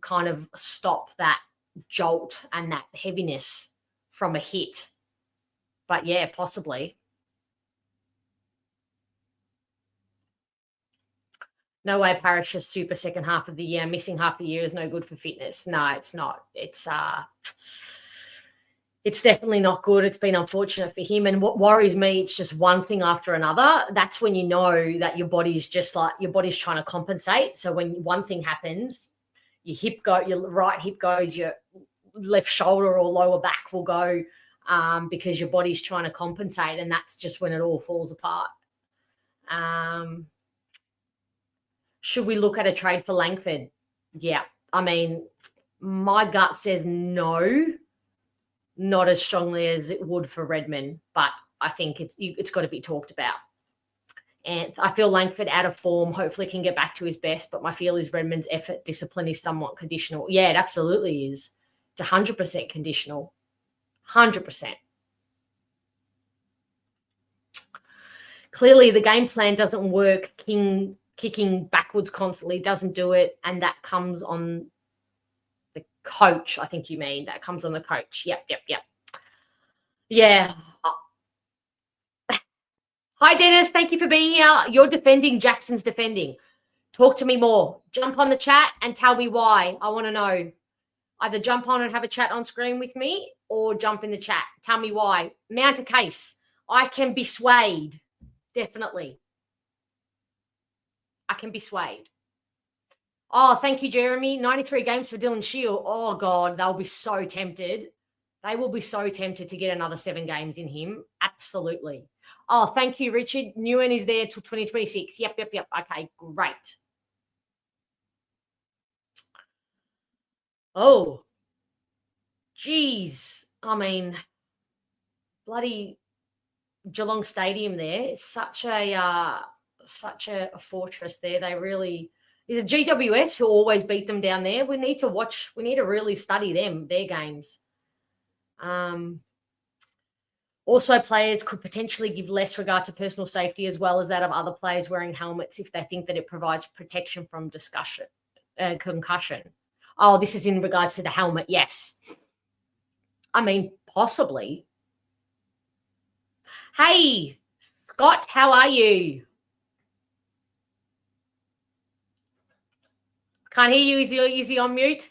kind of stop that jolt and that heaviness from a hit. But yeah, possibly. No way Parish is super second half of the year. Missing half the year is no good for fitness. No, it's not. It's definitely not good. It's been unfortunate for him. And what worries me, it's just one thing after another. That's when you know that your body's trying to compensate. So when one thing happens, your right hip goes, your left shoulder or lower back will go, because your body's trying to compensate. And that's just when it all falls apart. Should we look at a trade for Langford? Yeah. I mean, my gut says no, not as strongly as it would for Redmond, but I think it's got to be talked about. And I feel Langford out of form, hopefully can get back to his best, but my feel is Redmond's effort discipline is somewhat conditional. Yeah, it absolutely is. It's 100% conditional. 100%. Clearly, the game plan doesn't work. Kicking backwards constantly doesn't do it, and that comes on the coach. I think you mean that comes on the coach. Yep. Yeah. Hi, Dennis. Thank you for being here. You're defending. Jackson's defending. Talk to me more. Jump on the chat and tell me why. I want to know. Either jump on and have a chat on screen with me or jump in the chat. Tell me why. Mount a case. I can be swayed. Definitely. I can be swayed. Oh, thank you, Jeremy. 93 games for Dylan Shield. Oh, God, they'll be so tempted. They will be so tempted to get another 7 games in him. Absolutely. Oh, thank you, Richard. Newen is there till 2026. Yep. Okay, great. Oh, geez. I mean, bloody Geelong Stadium there. It's such a fortress there. They really is it GWS who always beat them down there. We need to really study their games. Also, players could potentially give less regard to personal safety as well as that of other players wearing helmets if they think that it provides protection from concussion. Oh, this is in regards to the helmet. Yes. I mean, possibly. Hey, Scott, how are you? Can't hear you. Is he on mute?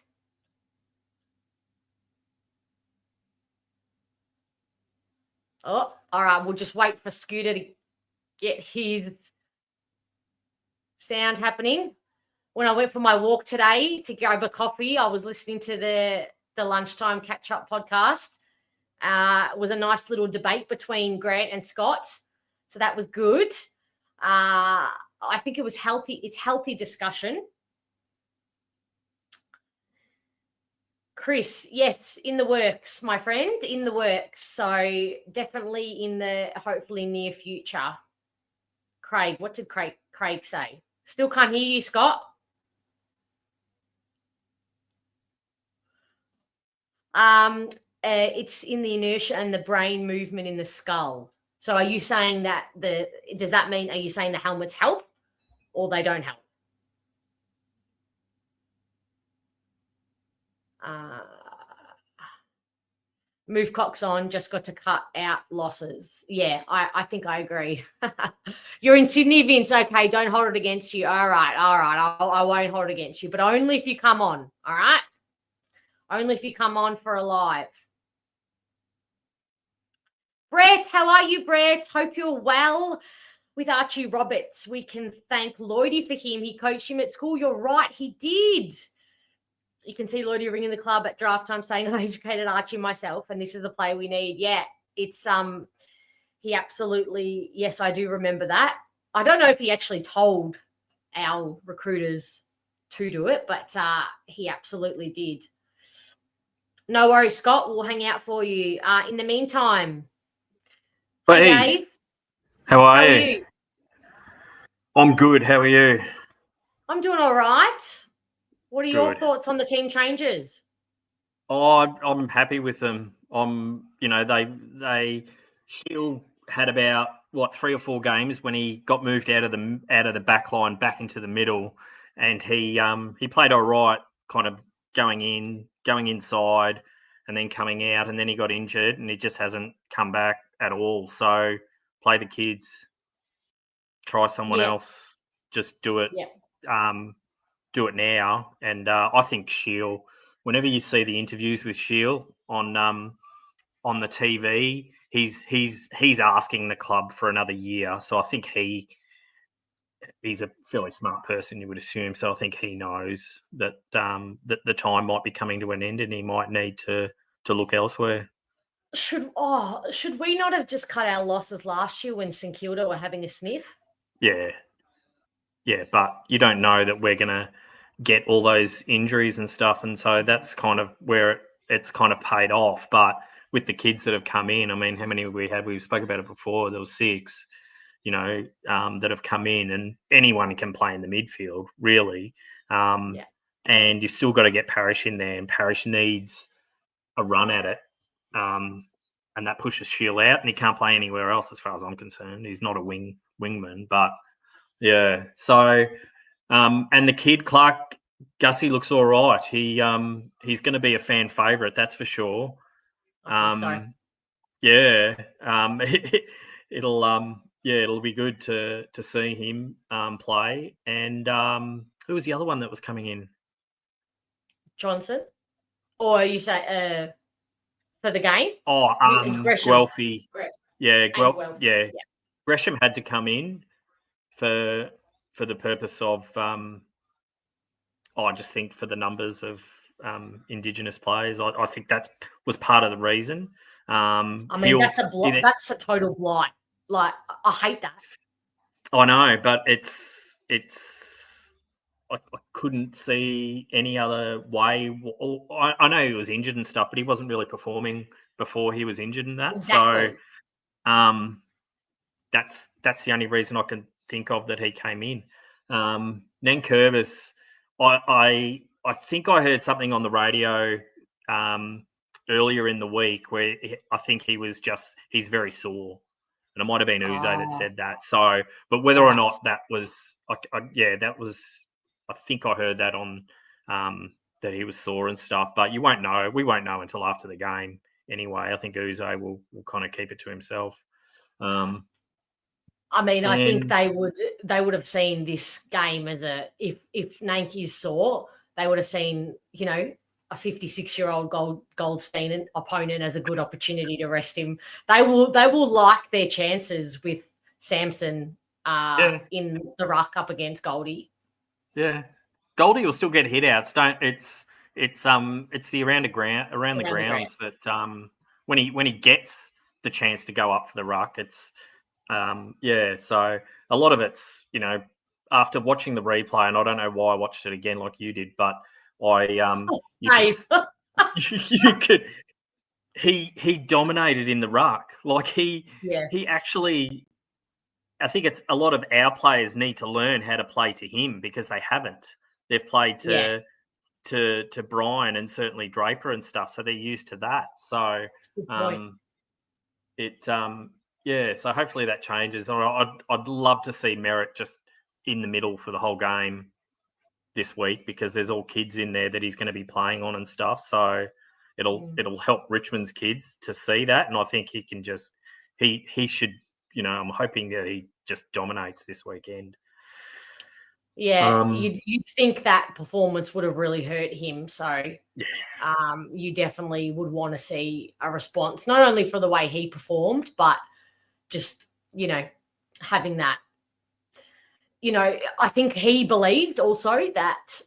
Oh, all right. We'll just wait for Scooter to get his sound happening. When I went for my walk today to grab a coffee, I was listening to the lunchtime catch-up podcast. It was a nice little debate between Grant and Scott. So that was good. I think it was healthy. It's healthy discussion. Chris, yes, in the works, my friend, in the works. So definitely in the hopefully near future. Craig, what did Craig say? Still can't hear you, Scott. It's in the inertia and the brain movement in the skull. So are you saying that are you saying the helmets help or they don't help? Move Cox on, just got to cut out losses. Yeah, I think I agree. You're in Sydney, Vince. Okay, don't hold it against you. All right. I won't hold it against you, but only if you come on. All right? Only if you come on for a live. Brett, how are you, Brett? Hope you're well. With Archie Roberts, we can thank Lloydie for him. He coached him at school. You're right, he did. You can see Lloydie ringing the club at draft time saying, I educated Archie myself, and this is the player we need. Yeah, it's he absolutely, yes, I do remember that. I don't know if he actually told our recruiters to do it, but he absolutely did. No worries, Scott. We'll hang out for you. In the meantime, hey, Dave. How are you? I'm good. How are you? I'm doing all right. What are your thoughts on the team changes? Oh, I'm happy with them. They Shield had about 3 or 4 games when he got moved out of the back line back into the middle, and he played all right, kind of going inside, and then coming out, and then he got injured, and he just hasn't come back at all. So play the kids, try someone else, just do it. Yeah. do it now. And I think Shield, whenever you see the interviews with Shield on the TV, he's asking the club for another year. So I think he's a fairly smart person, you would assume. So I think he knows that that the time might be coming to an end, and he might need to look elsewhere. Should we not have just cut our losses last year when St Kilda were having a sniff? Yeah, but you don't know that we're going to get all those injuries and stuff, and so that's kind of where it's kind of paid off. But with the kids that have come in, I mean, how many have we had? We spoke about it before. There was 6, that have come in, and anyone can play in the midfield, really. And you've still got to get Parrish in there, and Parrish needs a run at it. And that pushes Shield out, and he can't play anywhere else as far as I'm concerned. He's not a wingman, but yeah. So, and the kid Clark Gussie looks all right. He's going to be a fan favourite, that's for sure. So. Yeah. It'll be good to see him play. And who was the other one that was coming in? Johnson, or you say for the game? Oh, Guelphy. Yeah, Guelphy. Yeah. Gresham had to come in for the purpose of I just think for the numbers of Indigenous players. I think that was part of the reason. That's a total blight. Like, I hate that. I know, but it's I couldn't see any other way. I know he was injured and stuff, but he wasn't really performing before he was injured and that. Exactly. So that's the only reason I can think of that he came in. Nankervis, I think I heard something on the radio earlier in the week where I think he's very sore. And it might have been Uzo that said that. So, but whether or not that was, I think I heard that on that he was sore and stuff. But you won't know. We won't know until after the game anyway. I think Uzo will kind of keep it to himself. I think they would have seen this game as if Nanky's sore, they would have seen, a 56-year-old Goldstein opponent as a good opportunity to rest him. They will like their chances with Samson in the ruck up against Goldie. Yeah, Goldie will still get hit outs. It's the around the grounds that when he gets the chance to go up for the ruck, it's So a lot of it's after watching the replay, and I don't know why I watched it again like you did, but he dominated in the ruck. Like he actually, I think it's a lot of our players need to learn how to play to him because they haven't. They've played to Brian and certainly Draper and stuff, so they're used to that. So so hopefully that changes. I'd love to see Merritt just in the middle for the whole game this week because there's all kids in there that he's going to be playing on and stuff. So it'll help Richmond's kids to see that, and I think he can just he should. I'm hoping that he just dominates this weekend. Yeah, you'd think that performance would have really hurt him. So you definitely would want to see a response, not only for the way he performed, but just, having that, I think he believed also that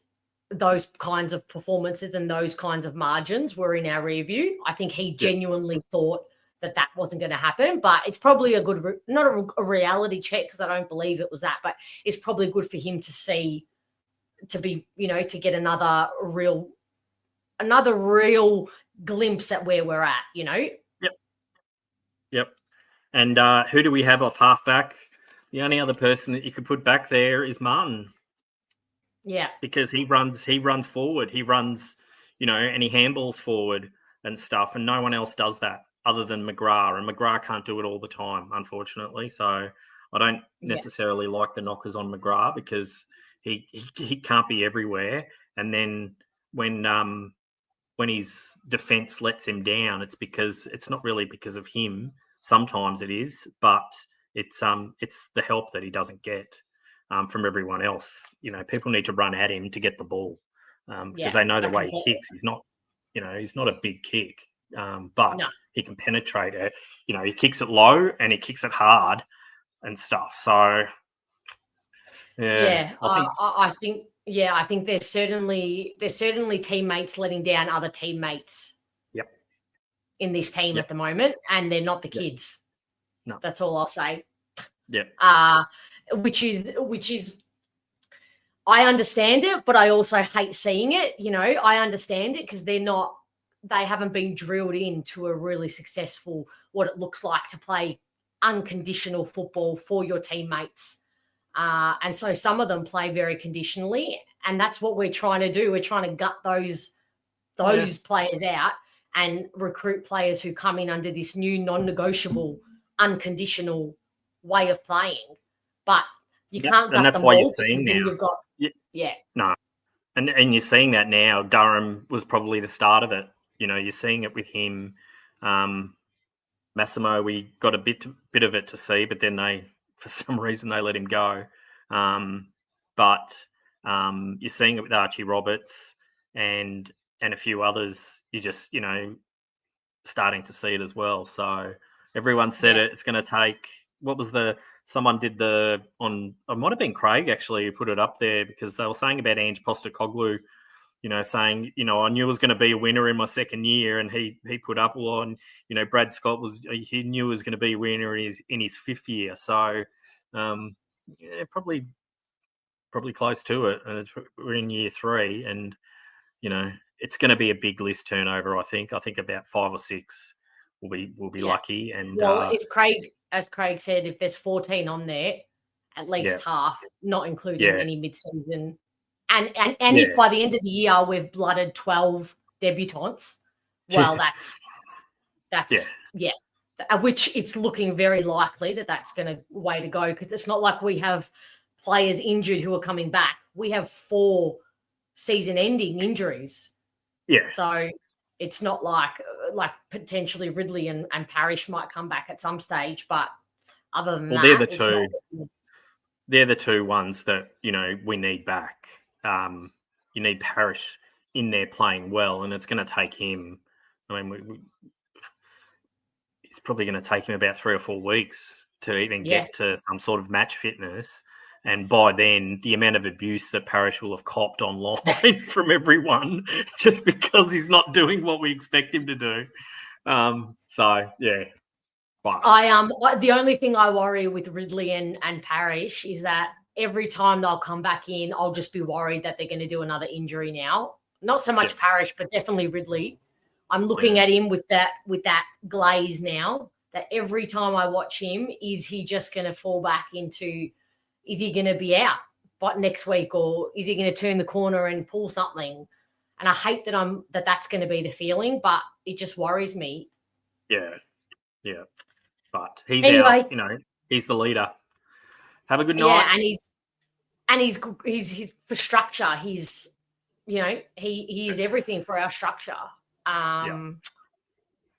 those kinds of performances and those kinds of margins were in our rear view. I think he genuinely thought that wasn't going to happen, but it's probably a good, not a reality check because I don't believe it was that, but it's probably good for him to see, to be, to get another real glimpse at where we're at, Yep. And who do we have off halfback? The only other person that you could put back there is Martin. Yeah. Because he runs forward. He runs, and he handballs forward and stuff. And no one else does that other than McGrath. And McGrath can't do it all the time, unfortunately. So I don't necessarily like the knockers on McGrath because he can't be everywhere. And then when his defence lets him down, it's not really because of him. Sometimes it is, but it's the help that he doesn't get. from everyone else. People need to run at him to get the ball because Yeah, they know the I way he completely- kicks. He's not a big kick, but No. he can penetrate it. He kicks it low and he kicks it hard and stuff. So Yeah, I think I think there's certainly teammates letting down other teammates. Yep. In this team Yep. at the moment, and they're not the Yep. kids. No. That's all I'll say. Yeah. Which is I understand it, but I also hate seeing it. I understand it because they haven't been drilled into a really successful, what it looks like to play unconditional football for your teammates. And so some of them play very conditionally, and that's what we're trying to do. We're trying to gut those players out and recruit players who come in under this new non-negotiable, unconditional way of playing. But you can't gut that's them why you're all because seeing then now. you've got No. And you're seeing that now. Durham was probably the start of it. You're seeing it with him. Massimo, we got a bit of it to see, but then for some reason, they let him go. But you're seeing it with Archie Roberts and a few others. You're just, starting to see it as well. So everyone said it's going to take. What was someone did it might have been Craig actually who put it up there because they were saying about Ange Postecoglou, saying, I knew it was going to be a winner in my second year, and he put up on, Brad Scott he knew it was going to be a winner in his fifth year. So, probably close to it. We're in year 3, and it's going to be a big list turnover. I think about 5 or 6 will be lucky. And if Craig, as Craig said, if there's 14 on there, at least half, not including any mid-season. And if by the end of the year we've blooded 12 debutants, well, that's which it's looking very likely that's going to way to go because it's not like we have players injured who are coming back. We have 4 season-ending injuries. Yeah. So it's not like potentially Ridley and Parrish might come back at some stage, but other than that, they're the two ones that we need back. You need Parrish in there playing well, and it's going to take him. I mean, it's probably going to take him about 3 or 4 weeks to even get to some sort of match fitness. And by then, the amount of abuse that Parrish will have copped online from everyone just because he's not doing what we expect him to do. But the only thing I worry with Ridley and Parrish is that every time they'll come back in, I'll just be worried that they're going to do another injury now. Not so much Parrish, but definitely Ridley. I'm looking at him with that glaze now, that every time I watch him, is he just going to fall back into, is he going to be out next week, or is he going to turn the corner and pull something? And I hate that that's going to be the feeling, but it just worries me. Yeah. But he's out, he's the leader. Have a good night. Yeah, and he's for structure. He's, he is everything for our structure. But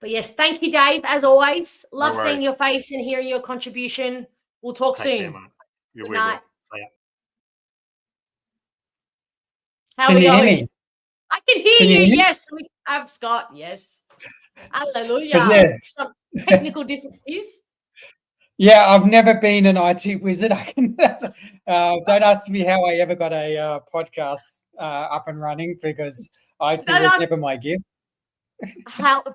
yes, thank you, Dave. As always, love seeing your face and hearing your contribution. We'll talk soon. Good night. Can you hear me? I can hear you. Yes, we have Scott. Yes. Hallelujah. Some technical difficulties. Yeah, I've never been an IT wizard. I can. Don't ask me how I ever got a podcast up and running because IT was never my gift.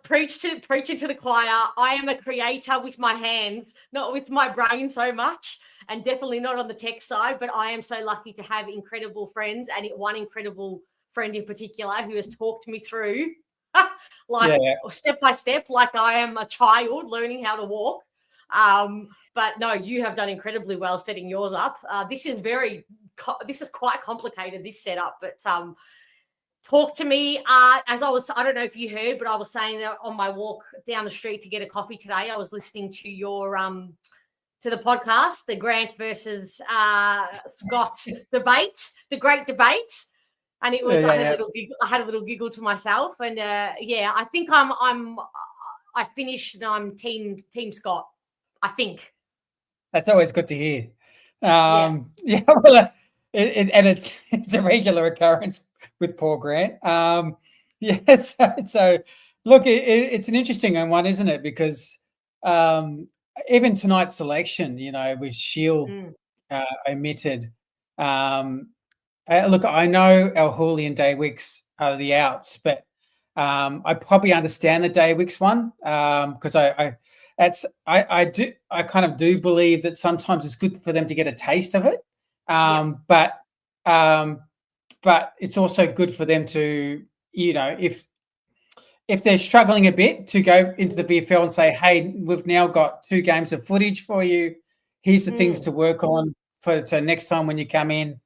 Preaching to the choir. I am a creator with my hands, not with my brain so much, and definitely not on the tech side. But I am so lucky to have incredible friends, and one incredible friend in particular who has talked me through, step by step, like I am a child learning how to walk. But no, you have done incredibly well setting yours up. This is quite complicated, this setup, but talk to me. I don't know if you heard, but I was saying that on my walk down the street to get a coffee today, I was listening to your to the podcast, the Grant versus Scott debate, the great debate. And it was, I had a little giggle to myself. And I think I finished Team Scott, I think. That's always good to hear. Yeah, well, it's a regular occurrence with Paul Grant. Yeah, so look, it's an interesting one, isn't it? Because even tonight's selection, with Shield omitted. Look, I know El Hooley and Day Wicks are the outs, but I probably understand the Day Wicks one because I kind of do believe that sometimes it's good for them to get a taste of it, but it's also good for them to, if they're struggling a bit, to go into the VFL and say, hey, we've now got 2 games of footage for you. Here's the things to work on so next time when you come in.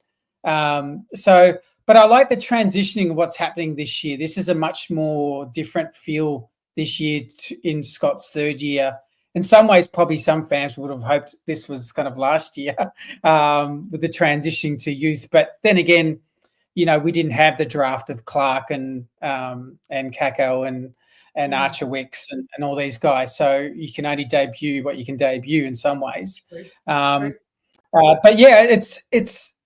But I like the transitioning of what's happening this year. This is a much more different feel this year in Scott's 3rd year. In some ways, probably some fans would have hoped this was kind of last year with the transitioning to youth. But then again, we didn't have the draft of Clark and Kako and Archer Wicks and all these guys. So you can only debut what you can debut in some ways. True. But yeah, it's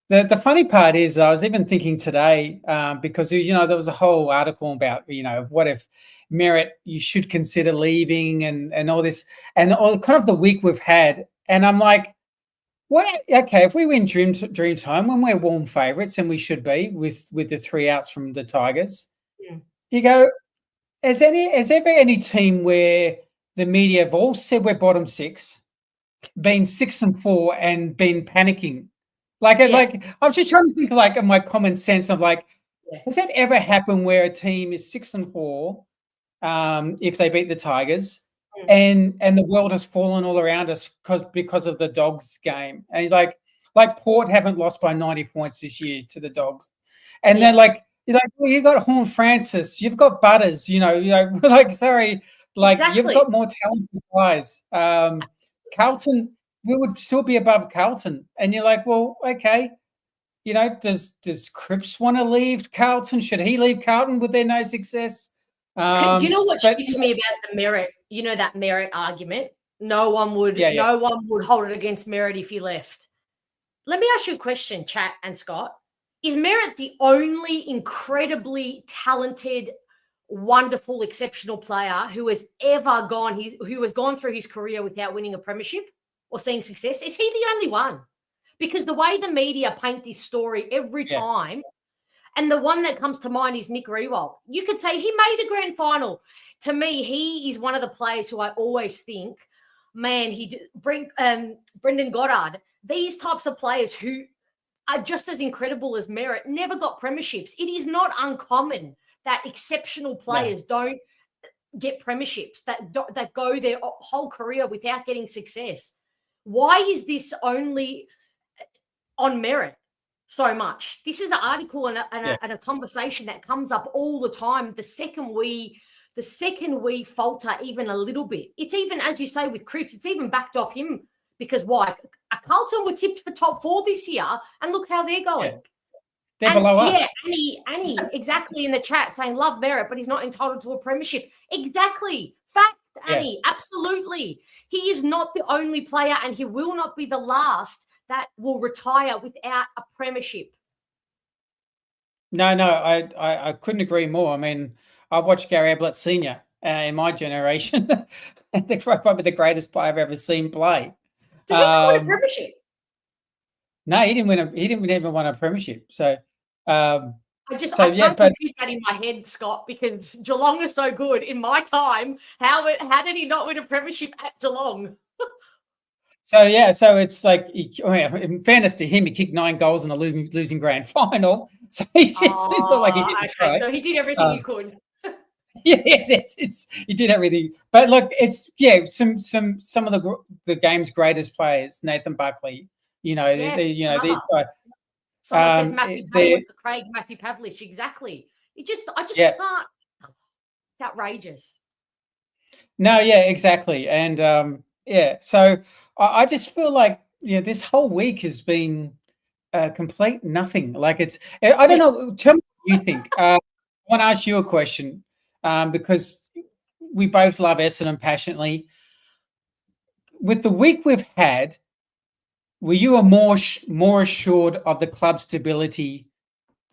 the funny part is I was even thinking today because there was a whole article about what if Merritt, you should consider leaving and all this and all kind of the week we've had, and I'm like, what? Okay, if we win dream time when we're warm favourites, and we should be with the 3 outs from the Tigers, you go, has ever any team where the media have all said we're bottom 6, been 6 and 4 and been panicking? Like I was just trying to think of my common sense of has that ever happened where a team is 6 and 4 if they beat the Tigers and the world has fallen all around us because of the Dogs game? And he's like Port haven't lost by 90 points this year to the Dogs. And then you're like, well, you got Horn Francis, you've got Butters, sorry, you've got more talented guys. Carlton, we would still be above Carlton. And you're like, well, okay, does Cripps want to leave Carlton? Should he leave Carlton with their no success? Do you know what shoots me about the Merritt? That Merritt argument. No one would hold it against Merritt if he left. Let me ask you a question, Chat and Scott. Is Merritt the only incredibly talented, wonderful, exceptional player who has ever gone through his career without winning a premiership or seeing success? Is he the only one? Because the way the media paint this story every time, and the one that comes to mind is Nick Riewoldt. You could say he made a grand final. To me, he is one of the players who I always think, man, Brendan Goddard, these types of players who are just as incredible as Merritt never got premierships. It is not uncommon that exceptional players don't get premierships, that go their whole career without getting success. Why is this only on Merritt so much? This is an article and a conversation that comes up all the time. The second we falter even a little bit, it's even, as you say, with Cripps, it's even backed off him, because why? Carlton were tipped for top 4 this year, and look how they're going. They're below us. Yeah, Annie, exactly, in the chat saying love Merritt, but he's not entitled to a premiership. Exactly. Facts, Annie, absolutely. He is not the only player, and he will not be the last that will retire without a premiership. No, I couldn't agree more. I mean, I've watched Gary Ablett Sr. In my generation. They're probably the greatest player I've ever seen play. Did he even win a premiership? No, he didn't even win a premiership. So I can't compute that in my head, Scott, because Geelong is so good. In my time, how did he not win a premiership at Geelong? So it's like, in fairness to him, he kicked 9 goals in a losing grand final. So it's not like he didn't try. So he did everything he could. He did everything. But look, it's some of the game's greatest players, Nathan Buckley. These guys. Someone says Matthew Pavlich. Exactly. I just can't. It's outrageous. No, exactly. And so I just feel like this whole week has been complete nothing. Like I don't know. Tell me what you think. I want to ask you a question because we both love Essendon passionately. with the week we've had, were you more assured of the club's stability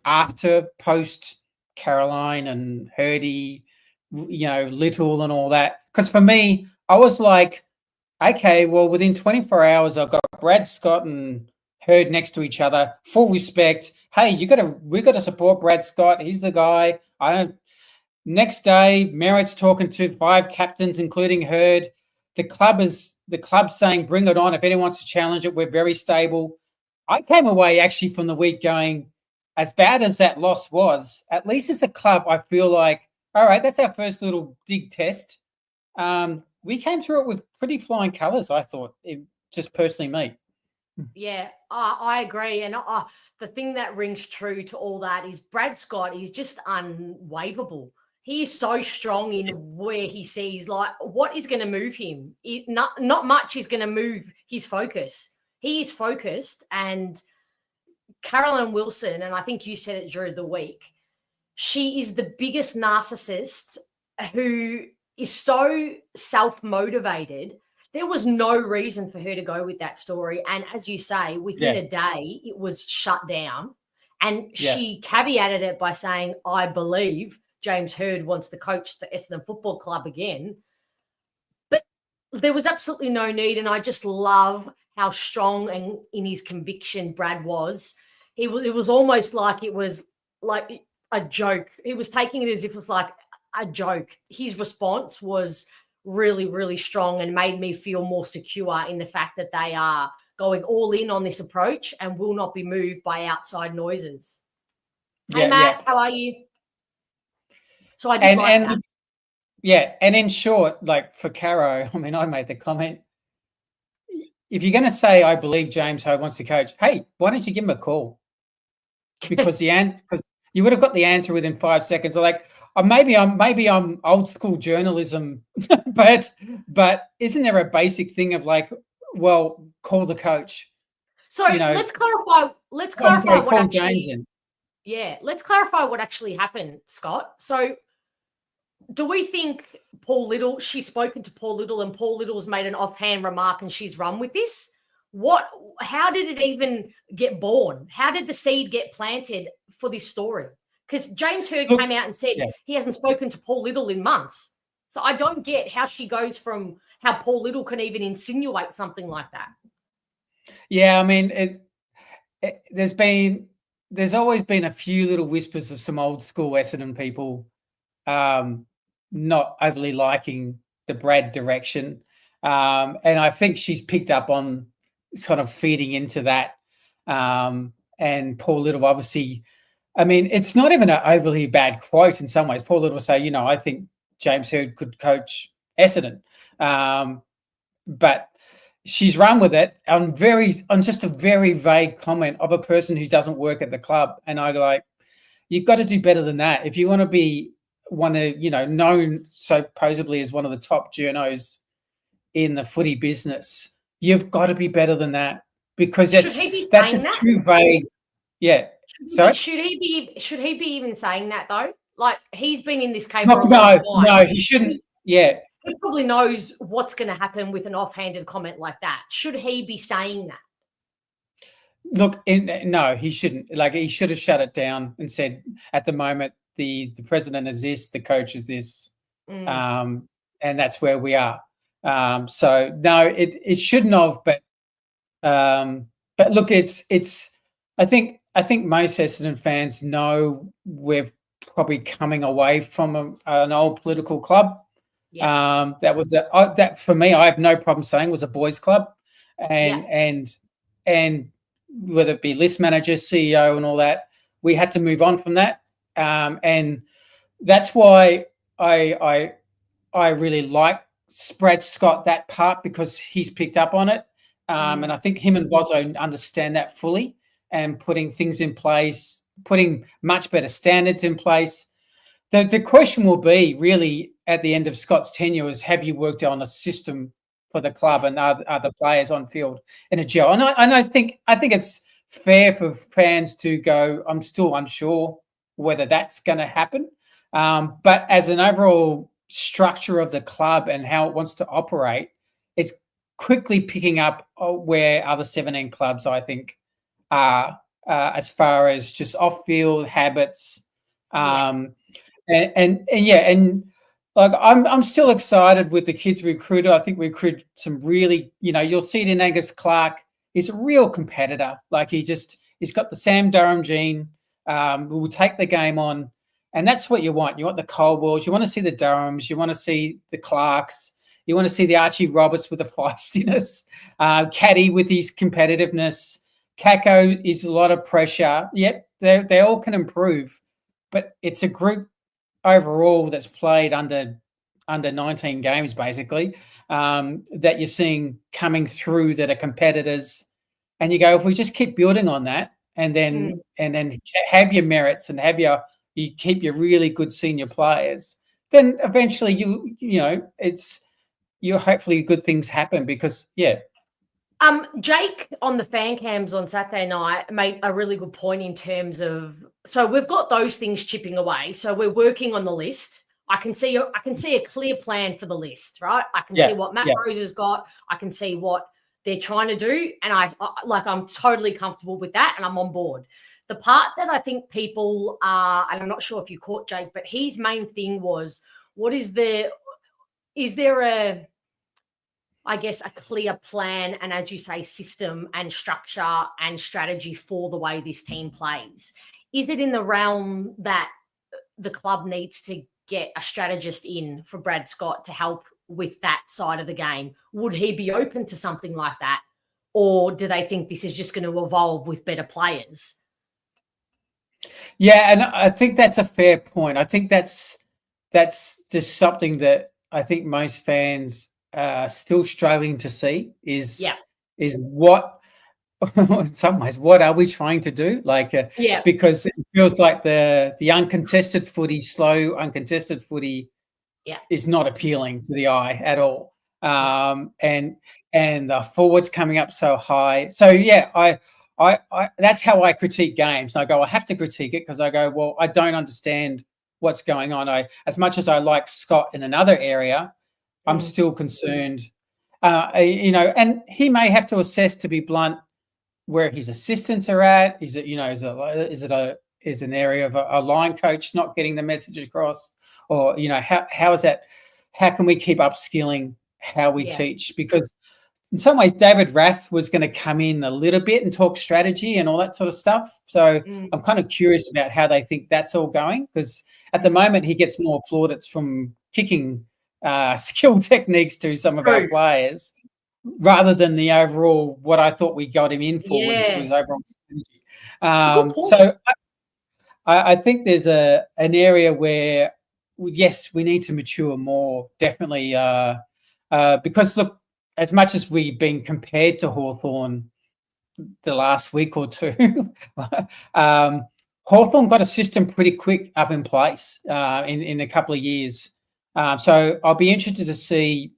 after post Caroline and Hurdy, Little and all that? Because for me, I was like, okay, well, within 24 hours, I've got Brad Scott and Hurd next to each other. Full respect. Hey, we got to support Brad Scott. He's the guy. Next day, Merritt's talking to 5 captains, including Hurd. The club saying, bring it on. If anyone wants to challenge it, we're very stable. I came away actually from the week going, as bad as that loss was, at least as a club, I feel like, all right, that's our first little dig test. We came through it with pretty flying colours, I thought, just personally me. Yeah, I agree. And the thing that rings true to all that is Brad Scott is just unwaverable. He is so strong in where he sees, like, what is going to move him. Not much is going to move his focus. He is focused. And Carolyn Wilson, and I think you said it during the week, she is the biggest narcissist who is so self-motivated. There was no reason for her to go with that story. And as you say, within a day, it was shut down. And she caveated it by saying, I believe James Hurd wants to coach the Essendon Football Club again. But there was absolutely no need. And I just love how strong and in his conviction Brad was. It was almost like it was like a joke. He was taking it as if it was like a joke. His response was really, really strong and made me feel more secure in the fact that they are going all in on this approach and will not be moved by outside noises. Hey, Matt, how are you? So I did like that. Yeah, and in short, like for Caro, I mean, I made the comment, if you're going to say, I believe James Hurd wants to coach, hey, why don't you give him a call? Because you would have got the answer within 5 seconds. Like, maybe I'm old school journalism, but isn't there a basic thing of like, well, call the coach? So let's clarify. Let's clarify what call actually. James in. Yeah, let's clarify what actually happened, Scott. So, do we think Paul Little? She's spoken to Paul Little, and Paul Little's made an offhand remark, and she's run with this. How did it even get born? How did the seed get planted for this story? Because James Hurd came out and said he hasn't spoken to Paul Little in months. So I don't get how she goes from how Paul Little can even insinuate something like that. Yeah, I mean, there's always been a few little whispers of some old school Essendon people not overly liking the Brad direction. And I think she's picked up on sort of feeding into that. And Paul Little, obviously, I mean, it's not even an overly bad quote in some ways. Paul Little will say, I think James Hurd could coach Essendon. But she's run with it on just a very vague comment of a person who doesn't work at the club. And I go like, you've got to do better than that. If you want to be known supposedly as one of the top journos in the footy business, you've got to be better than that, because that's just too vague. Yeah. Sorry? Should he be even saying that though? Like, he's been in this game for a long time. No, he shouldn't. Yeah. He probably knows what's going to happen with an offhanded comment like that. Should he be saying that? Look, no, he shouldn't. Like, he should have shut it down and said, at the moment, the president is this, the coach is this, and that's where we are. So no, it shouldn't have. But look, it's. I think most Essendon fans know we're probably coming away from an old political club. Yeah. That for me, I have no problem saying was a boys' club, and whether it be list manager, CEO, and all that, we had to move on from that, and that's why I really like Brad Scott, that part, because he's picked up on it, and I think him and Bozo understand that fully, and putting things in place, putting much better standards in place. The question will be really at the end of Scott's tenure is, have you worked on a system for the club and other players on field in a gel? And I think it's fair for fans to go, I'm still unsure whether that's going to happen. But as an overall structure of the club and how it wants to operate, it's quickly picking up where other 17 clubs, I think, are as far as just off-field habits. And like I'm still excited with the kids we recruited. I think we recruited some really, you'll see it in Angus Clark. He's a real competitor. Like he's got the Sam Durham gene. Who will take the game on, and that's what you want. You want the Colwells. You want to see the Durhams. You want to see the Clarks. You want to see the Archie Roberts with the feistiness. Caddy with his competitiveness. Kako is a lot of pressure. Yep, they all can improve, but it's a group overall that's played under 19 games basically that you're seeing coming through that are competitors, and you go, if we just keep building on that and then have your merits and you keep your really good senior players, then eventually hopefully good things happen because Jake on the fan cams on Saturday night made a really good point in terms of, so we've got those things chipping away. So we're working on the list. I can see a clear plan for the list, right? I can see what Matt Rose has got. I can see what they're trying to do. And I'm totally comfortable with that and I'm on board. The part that I think people are, and I'm not sure if you caught Jake, but his main thing was, is there a clear plan and, as you say, system and structure and strategy for the way this team plays? Is it in the realm that the club needs to get a strategist in for Brad Scott to help with that side of the game? Would he be open to something like that? Or do they think this is just going to evolve with better players? Yeah, and I think that's a fair point. I think that's just something that I think most fans are still struggling to see is what, in some ways, what are we trying to do? Because it feels like the uncontested footy, slow uncontested footy, is not appealing to the eye at all. And the forwards coming up so high. So I that's how I critique games. I have to critique it because I go, well, I don't understand what's going on. As much as I like Scott in another area, I'm still concerned. And he may have to assess, to be blunt, where his assistants are at. Is it an area of a line coach not getting the message across, or how is that? How can we keep upskilling how we teach? Because in some ways, David Rath was going to come in a little bit and talk strategy and all that sort of stuff. So I'm kind of curious about how they think that's all going, because at the moment he gets more plaudits from kicking skill techniques to some of our players, rather than the overall, what I thought we got him in for was overall strategy. So I think there's an area where, yes, we need to mature more, definitely, because look, as much as we've been compared to Hawthorn the last week or two, Hawthorn got a system pretty quick up in place in a couple of years. So I'll be interested to see,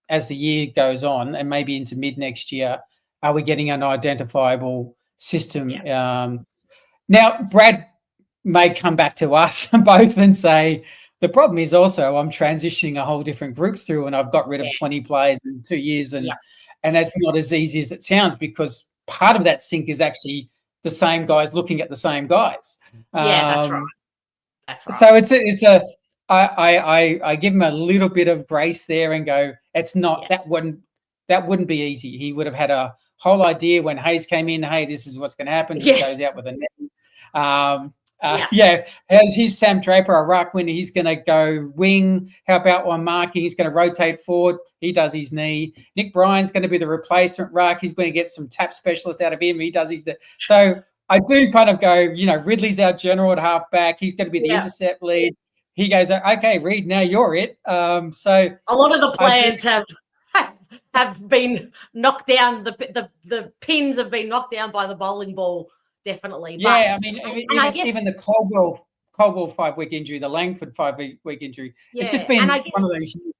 as the year goes on and maybe into mid next year, are we getting an identifiable system? Now, Brad may come back to us both and say, the problem is also I'm transitioning a whole different group through and I've got rid of 20 players in 2 years. And that's not as easy as it sounds, because part of that sync is actually the same guys looking at the same guys. That's right. That's right. So I give him a little bit of grace there and go, it's not, that wouldn't be easy. He would have had a whole idea when Hayes came in. Hey, this is what's going to happen. He goes out with a net. Here's Sam Draper, a ruck when he's going to go wing. How about one marking? He's going to rotate forward. He does his knee. Nick Bryan's going to be the replacement ruck. He's going to get some tap specialists out of him. He does his. So I do kind of go, Ridley's our general at halfback. He's going to be the intercept lead. He goes, okay, Reed, now you're it. So a lot of the plans have been knocked down. The pins have been knocked down by the bowling ball. Definitely. Yeah, I guess even the Caldwell 5-week injury, the Langford 5-week injury, it's just been one of those years.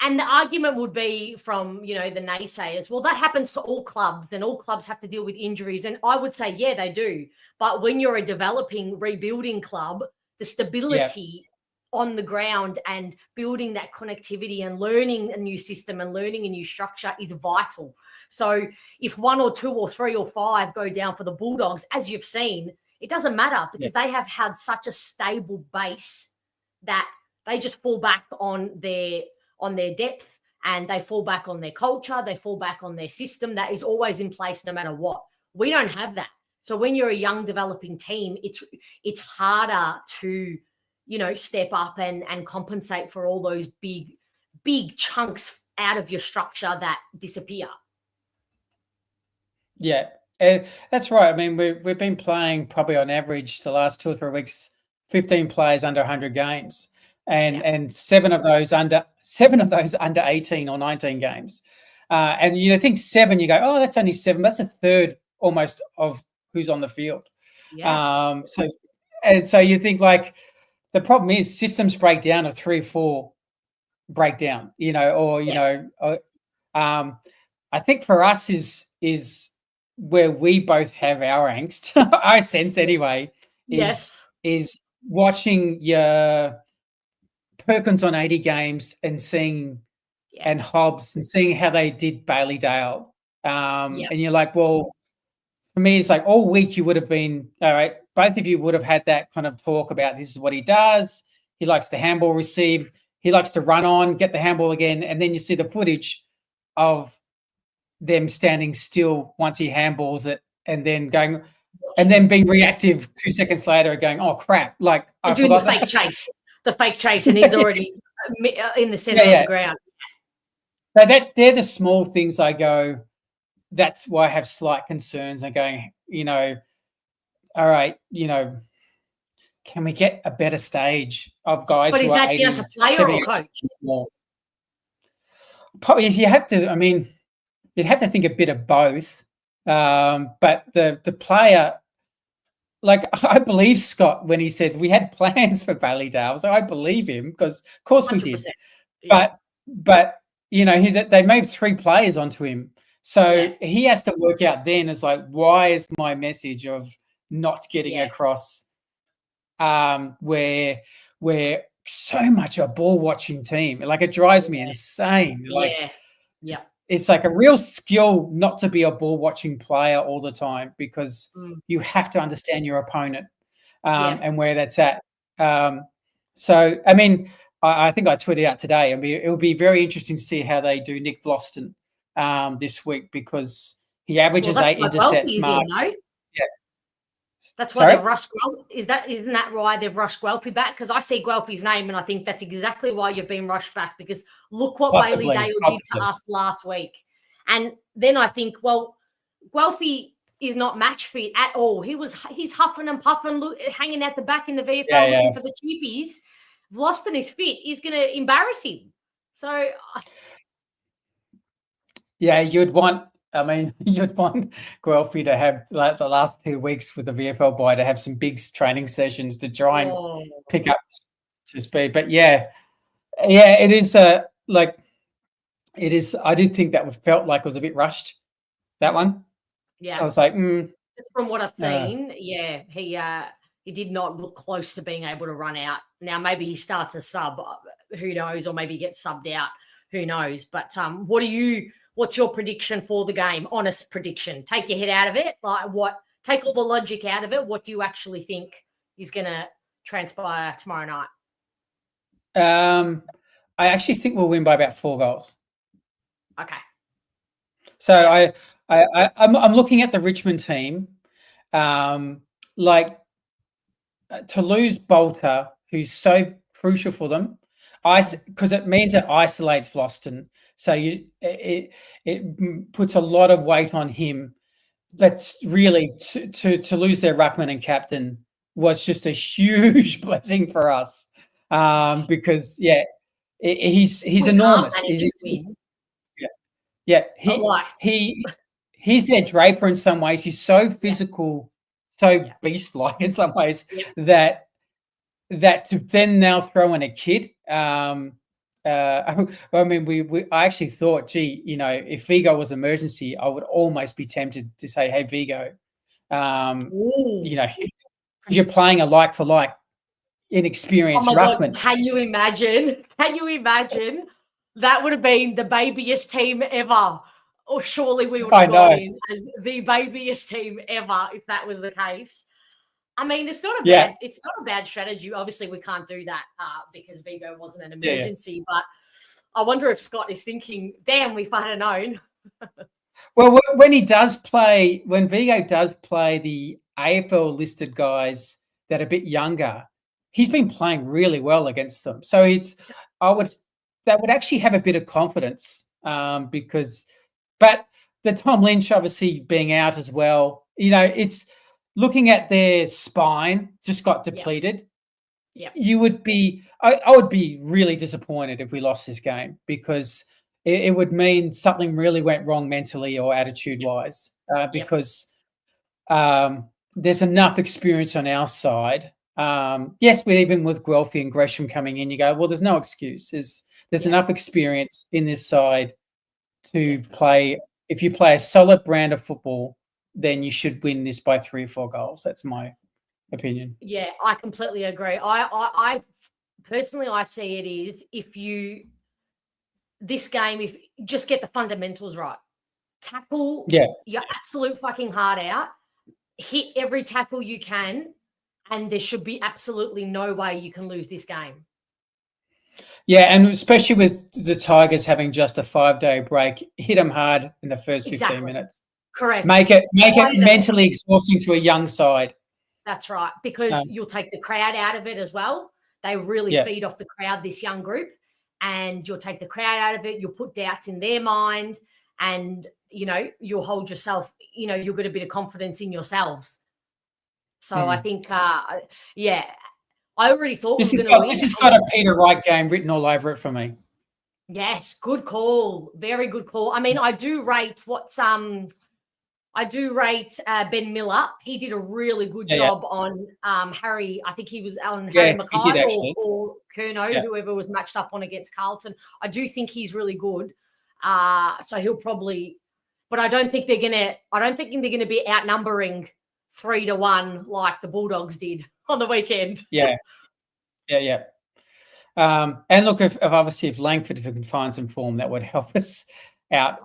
And the argument would be from, the naysayers, well, that happens to all clubs and all clubs have to deal with injuries. And I would say, yeah, they do. But when you're a developing, rebuilding club, the stability on the ground and building that connectivity and learning a new system and learning a new structure is vital. So if 1 or 2 or 3 or 5 go down for the Bulldogs, as you've seen, it doesn't matter because they have had such a stable base that they just fall back on their depth, and they fall back on their culture, they fall back on their system that is always in place no matter what. We don't have that. So when you're a young developing team, it's harder to, step up and compensate for all those big chunks out of your structure that disappear. Yeah, that's right. I mean, we've been playing probably on average the last 2 or 3 weeks, 15 players under 100 games, and 7 of those under 18 or 19 games. And think 7, you go, oh, that's only 7. That's a third almost of who's on the field. Yeah. So you think like the problem is systems break down of 3 or 4 breakdown, I think for us is where we both have our angst. I sense anyway. Is watching your Perkins on 80 games and seeing and Hobbs and seeing how they did Bailey Dale. And you're like, well, for me, it's like all week you would have been, all right, both of you would have had that kind of talk about this is what he does. He likes to handball receive. He likes to run on, get the handball again. And then you see the footage of them standing still once he handballs it and then going and then being reactive 2 seconds later going, oh, crap. Like and doing the fake chase. The fake chase, and he's already in the center of the ground. So they're the small things I go, that's why I have slight concerns. I'm going, all right, can we get a better stage of guys? But who is are that 80, down to player or coach? Probably you have to. I mean, you'd have to think a bit of both. But the player, like I believe Scott when he said we had plans for Bailey Dale, so I believe him because of course we did. Yeah. But they moved 3 players onto him. So he has to work out then is like, why is my message of not getting across where we're so much a ball watching team? Like it drives me insane. Like it's like a real skill not to be a ball watching player all the time because you have to understand your opponent and where that's at. So, I mean, I think I tweeted out today, it will be very interesting to see how they do Nick Vlosten this week because he averages 8 intercept marks. That's why they've rushed Guelphy. Isn't that why they've rushed Guelphy back? Because I see Guelphy's name and I think that's exactly why you've been rushed back because look what Bailey Dale did to us last week. And then I think, well, Guelphy is not match fit at all. He's huffing and puffing, hanging out the back in the VFL looking for the cheapies. Vlosten is fit. He's going to embarrass him. So... you'd want Guelphy to have like the last 2 weeks with the VFL bye to have some big training sessions to try and pick up to speed. But it is it is. I did think that felt like it was a bit rushed. That one, I was like, from what I've seen, he did not look close to being able to run out. Now maybe he starts a sub, who knows, or maybe gets subbed out, who knows. But what's your prediction for the game? Honest prediction. Take your head out of it. Take all the logic out of it. What do you actually think is going to transpire tomorrow night? I actually think we'll win by about 4 goals. Okay. So I'm looking at the Richmond team, to lose Bolter, who's so crucial for them, because it means it isolates Vlosten. So it puts a lot of weight on him. But really, to lose their ruckman and captain was just a huge blessing for us because he's enormous. He's their Draper in some ways. He's so physical, so beast-like in some ways that to then now throw in a kid. I actually thought, if Vigo was emergency, I would almost be tempted to say, hey, Vigo, because you're playing a like for like. inexperienced Oh my God, ruckman. can you imagine? Can you imagine? That would have been the babyest team ever. Or surely we would I have know. gone in as the babyest team ever if that was the case. I mean, it's not a bad strategy. Obviously, we can't do that because Vigo wasn't an emergency. But I wonder if Scott is thinking, "Damn, if I had known." Well, when Vigo does play the AFL listed guys that are a bit younger, he's been playing really well against them. So that would actually have a bit of confidence but the Tom Lynch obviously being out as well, it's looking at their spine just got depleted. Yeah. You would be, I would be really disappointed if we lost this game because it would mean something really went wrong mentally or attitude-wise because there's enough experience on our side. Yes, even with Guelphy and Gresham coming in, you go, well, there's no excuse. There's enough experience in this side to play. If you play a solid brand of football, then you should win this by 3 or 4 goals. That's my opinion. Yeah, I completely agree. I personally, I see it is if you just get the fundamentals right, tackle your absolute fucking heart out, hit every tackle you can, and there should be absolutely no way you can lose this game. Yeah, and especially with the Tigers having just a 5-day break, hit them hard in the first 15 minutes. Correct. Make it mentally exhausting to a young side. That's right, because you'll take the crowd out of it as well. They really feed off the crowd, this young group, and you'll take the crowd out of it. You'll put doubts in their mind, and you'll hold yourself. You'll get a bit of confidence in yourselves. So I think, I already thought this has got a Peter Wright game written all over it for me. Yes, good call, very good call. I mean, I do rate Ben Miller. He did a really good job on Harry. I think he was on Harry Mackay or Curnow, whoever was matched up on against Carlton. I do think he's really good. So he'll probably, but I don't think they're gonna be outnumbering 3-1 like the Bulldogs did on the weekend. Yeah. And look, if Langford can find some form, that would help us out.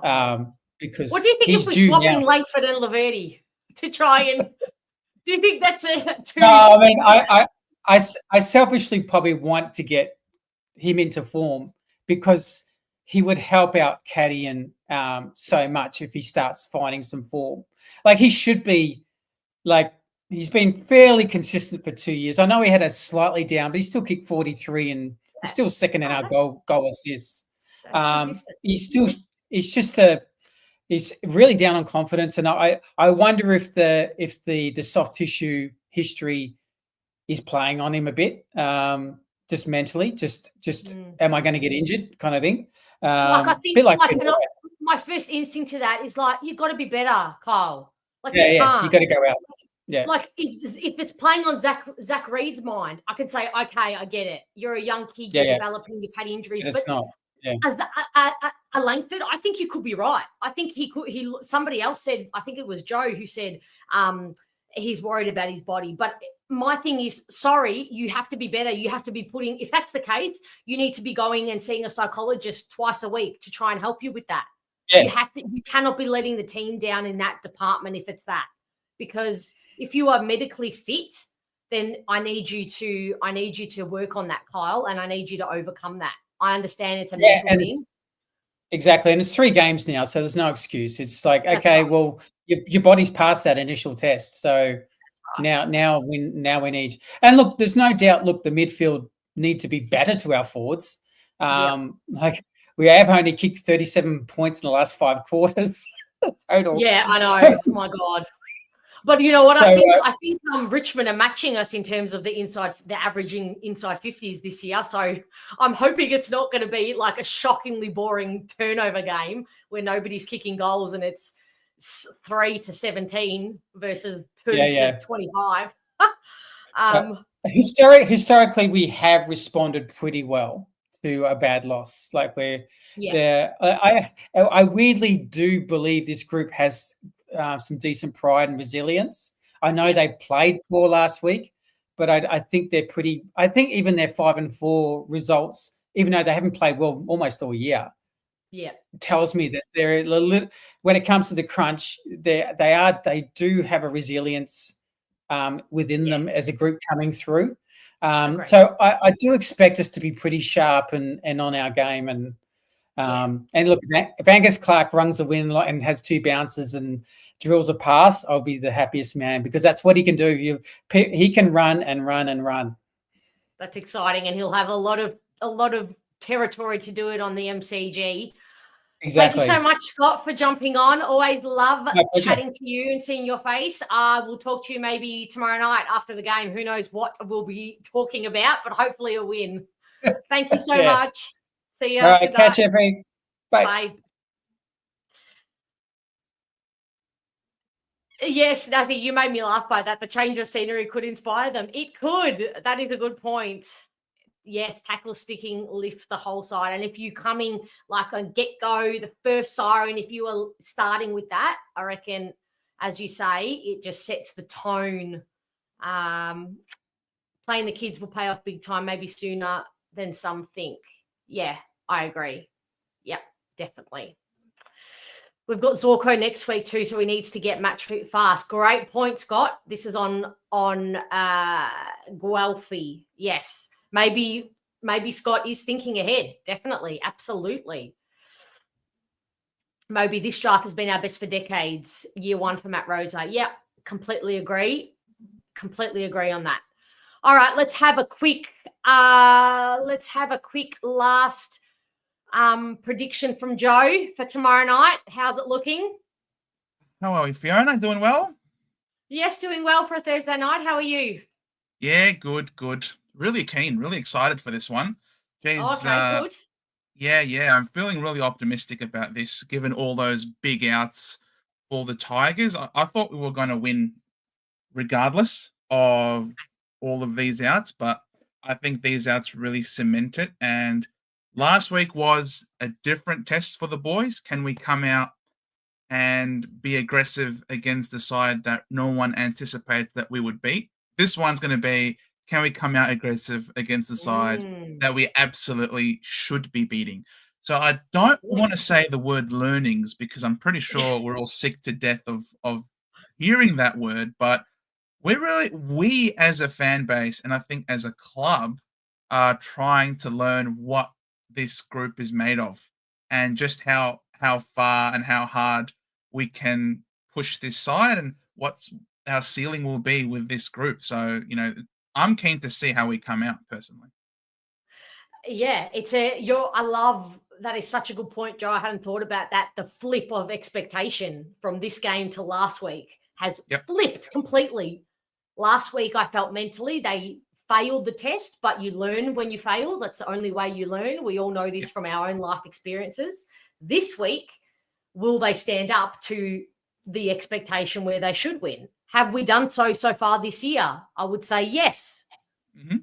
Because what do you think if we're swapping Langford and Laverty to try and? Do you think that's too? No, I mean, I selfishly probably want to get him into form because he would help out Caddy so much if he starts finding some form. Like he should be, he's been fairly consistent for 2 years. I know he had a slightly down, but he still kicked 43 and he's still second in our goal assists. He's really down on confidence, and I wonder if the soft tissue history is playing on him a bit, just mentally, just am I going to get injured kind of thing. I think my first instinct to that is you've got to be better, Kyle. You got to go out. Yeah, if it's playing on Zach Reed's mind, I can say, okay, I get it. You're a young kid, you're developing, you've had injuries, but it's not. Yeah. As a Langford, I think you could be right. I think somebody else said, I think it was Joe who said he's worried about his body. But my thing is, sorry, you have to be better. You have to be if that's the case, you need to be going and seeing a psychologist twice a week to try and help you with that. Yeah. You cannot be letting the team down in that department if it's that. Because if you are medically fit, then I need you to work on that, Kyle, and I need you to overcome that. I understand it's a mental thing. Exactly. And it's 3 games now, so there's no excuse. It's well, your body's past that initial test. So now we need. And look, there's no doubt, the midfield need to be better to our forwards. We have only kicked 37 points in the last 5 quarters total. Yeah, I know. Oh my God. But you know what? I think Richmond are matching us in terms of the averaging inside 50s this year. So I'm hoping it's not going to be like a shockingly boring turnover game where nobody's kicking goals and it's 3-17 versus 2-25. Historically, we have responded pretty well to a bad loss. I weirdly do believe this group has some decent pride and resilience. I know they played poor last week, but I think they're pretty. I think even their 5-4 results, even though they haven't played well almost all year, tells me that they're when it comes to the crunch, they do have a resilience within them as a group coming through. So I do expect us to be pretty sharp and on our game. And look, if Angus Clark runs a win and has 2 bounces and drills a pass, I'll be the happiest man, because that's what he can do. He can run and run and run. That's exciting, and he'll have a lot of territory to do it on the MCG. Exactly. Thank you so much, Scott, for jumping on. Always love chatting to you and seeing your face. We'll talk to you maybe tomorrow night after the game. Who knows what we'll be talking about, but hopefully a win. Thank you so much. See you. All right, catch you, Effie. Bye. Yes, Nazzy, you made me laugh by that. The change of scenery could inspire them. It could. That is a good point. Yes, tackle sticking lift the whole side. And if you coming like on get-go, the first siren, if you are starting with that, I reckon, as you say, it just sets the tone. Playing the kids will pay off big time, maybe sooner than some think. Yeah, I agree. Yep, definitely. We've got Zorko next week too, so he needs to get match fit fast. Great point, Scott. This is on Guelphy. Yes. Maybe Scott is thinking ahead. Definitely. Absolutely. Maybe this draft has been our best for decades. Year 1 for Matt Rosa. Yep. Completely agree. Completely agree on that. All right. Let's have a quick last prediction from Joe for tomorrow night. How's it looking? How are we, Fiona? Doing well? Yes, doing well for a Thursday night. How are you? Yeah, good. Really keen, really excited for this one. Jeez, Okay, good. Yeah. I'm feeling really optimistic about this, given all those big outs for the Tigers. I thought we were going to win regardless of all of these outs, but I think these outs really cement it. And last week was a different test for the boys. Can we come out and be aggressive against the side that no one anticipates that we would beat? This one's going to be, can we come out aggressive against the side that we absolutely should be beating? So I don't want to say the word learnings, because I'm pretty sure we're all sick to death of hearing that word, but we as a fan base, and I think as a club, are trying to learn what this group is made of, and just how far and how hard we can push this side, and what's our ceiling will be with this group. So, I'm keen to see how we come out personally. Yeah, I love that. Is such a good point, Joe. I hadn't thought about that. The flip of expectation from this game to last week has flipped completely. Last week, I felt mentally they failed the test, but you learn when you fail. That's the only way you learn. We all know this from our own life experiences. This week, will they stand up to the expectation where they should win? Have we done so far this year? I would say yes. Mm-hmm.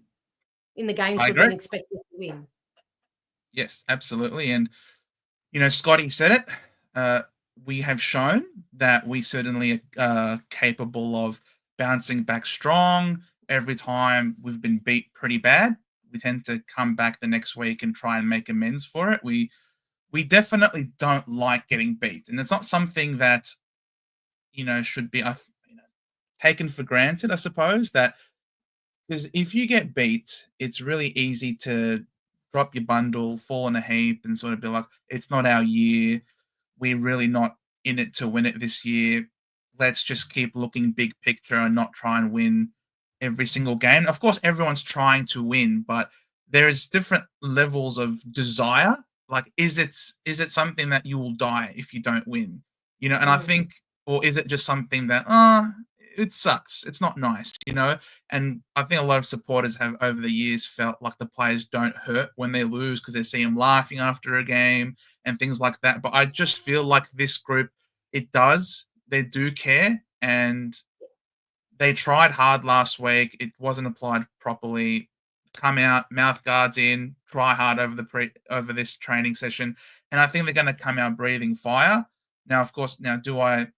In the games we've been expected to win. Yes, absolutely. And, Scotty said it. We have shown that we certainly are capable of bouncing back strong. Every time we've been beat pretty bad, we tend to come back the next week and try and make amends for it. We definitely don't like getting beat. And it's not something that, should be taken for granted, I suppose, that because if you get beat, it's really easy to drop your bundle, fall in a heap, and sort of be like, it's not our year. We're really not in it to win it this year. Let's just keep looking big picture and not try and win every single game. Of course, everyone's trying to win, but there's different levels of desire. Like, is it something that you will die if you don't win? And I think, or is it just something that, it sucks. It's not nice, And I think a lot of supporters have over the years felt like the players don't hurt when they lose because they see them laughing after a game and things like that. But I just feel like this group, it does. They do care, and they tried hard last week. It wasn't applied properly. Come out, mouth guards in, try hard over this training session, and I think they're going to come out breathing fire. Now, of course, do I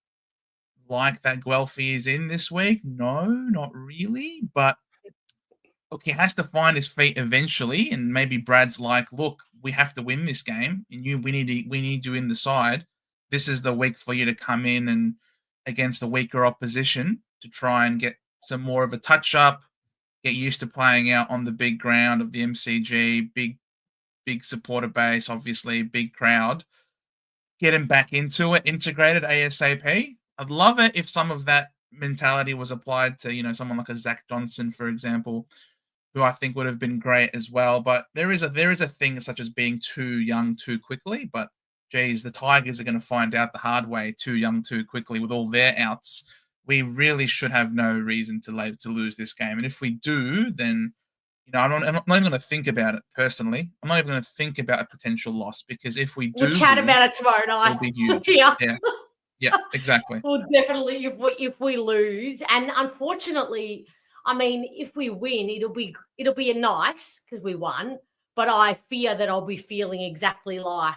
like that Guelphy is in this week? No, not really. But look, he has to find his feet eventually, and maybe Brad's like, look, we have to win this game, and we need you in the side. This is the week for you to come in and against a weaker opposition to try and get some more of a touch up, get used to playing out on the big ground of the MCG, big supporter base, obviously big crowd. Get him back into it, integrated ASAP. I'd love it if some of that mentality was applied to, someone like a Zach Johnson, for example, who I think would have been great as well. But there is a thing such as being too young too quickly. But geez, the Tigers are going to find out the hard way, too young too quickly with all their outs. We really should have no reason to lose this game. And if we do, then I'm not even going to think about it personally. I'm not even going to think about a potential loss, because if we do, we'll chat about it tomorrow night. It'll be huge. Yeah, exactly. Well, definitely if we lose, and unfortunately, I mean, if we win, it'll be a nice because we won. But I fear that I'll be feeling exactly like,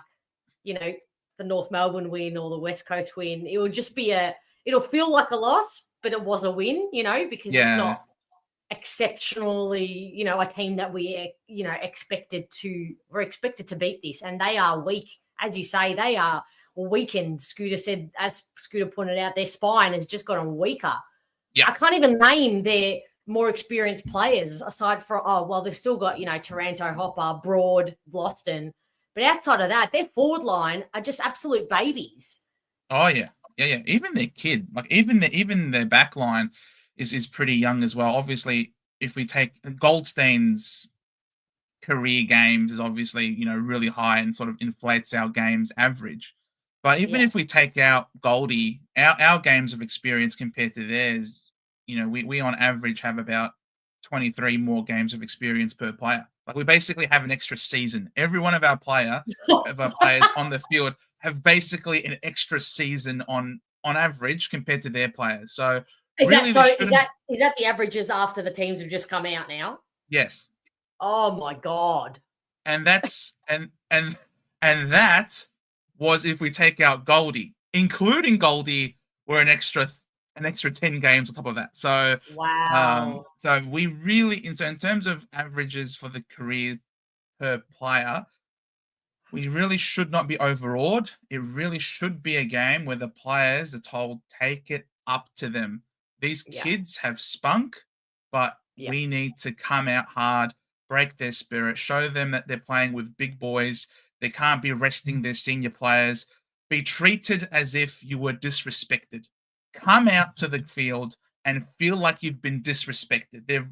the North Melbourne win or the West Coast win. It will just be it'll feel like a loss, but it was a win, because it's not exceptionally, a team that we, expected to beat this, and they are weak, as you say, they are weakened. Scooter said, as Scooter pointed out, their spine has just gotten weaker. Yeah, I can't even name their more experienced players aside from they've still got Taranto, Hopper, Broad, Vlosten, but outside of that, their forward line are just absolute babies. Oh yeah. Even their kid, like even their back line is pretty young as well. Obviously, if we take Goldstein's career games is obviously, really high and sort of inflates our games average. But even if we take out Goldie, our games of experience compared to theirs, we on average have about 23 more games of experience per player. Like we basically have an extra season. Every one of our players on the field have basically an extra season on average compared to their players. So is that the averages after the teams have just come out now? Yes. Oh my God. And that's and that was if we take out Goldie. Including Goldie, we're an extra 10 games on top of that. So wow. So we really in terms of averages for the career per player, we really should not be overawed. It really should be a game where the players are told, take it up to them. These kids have spunk, but we need to come out hard, break their spirit, show them that they're playing with big boys. They can't be resting their senior players. Be treated as if you were disrespected. Come out to the field and feel like you've been disrespected.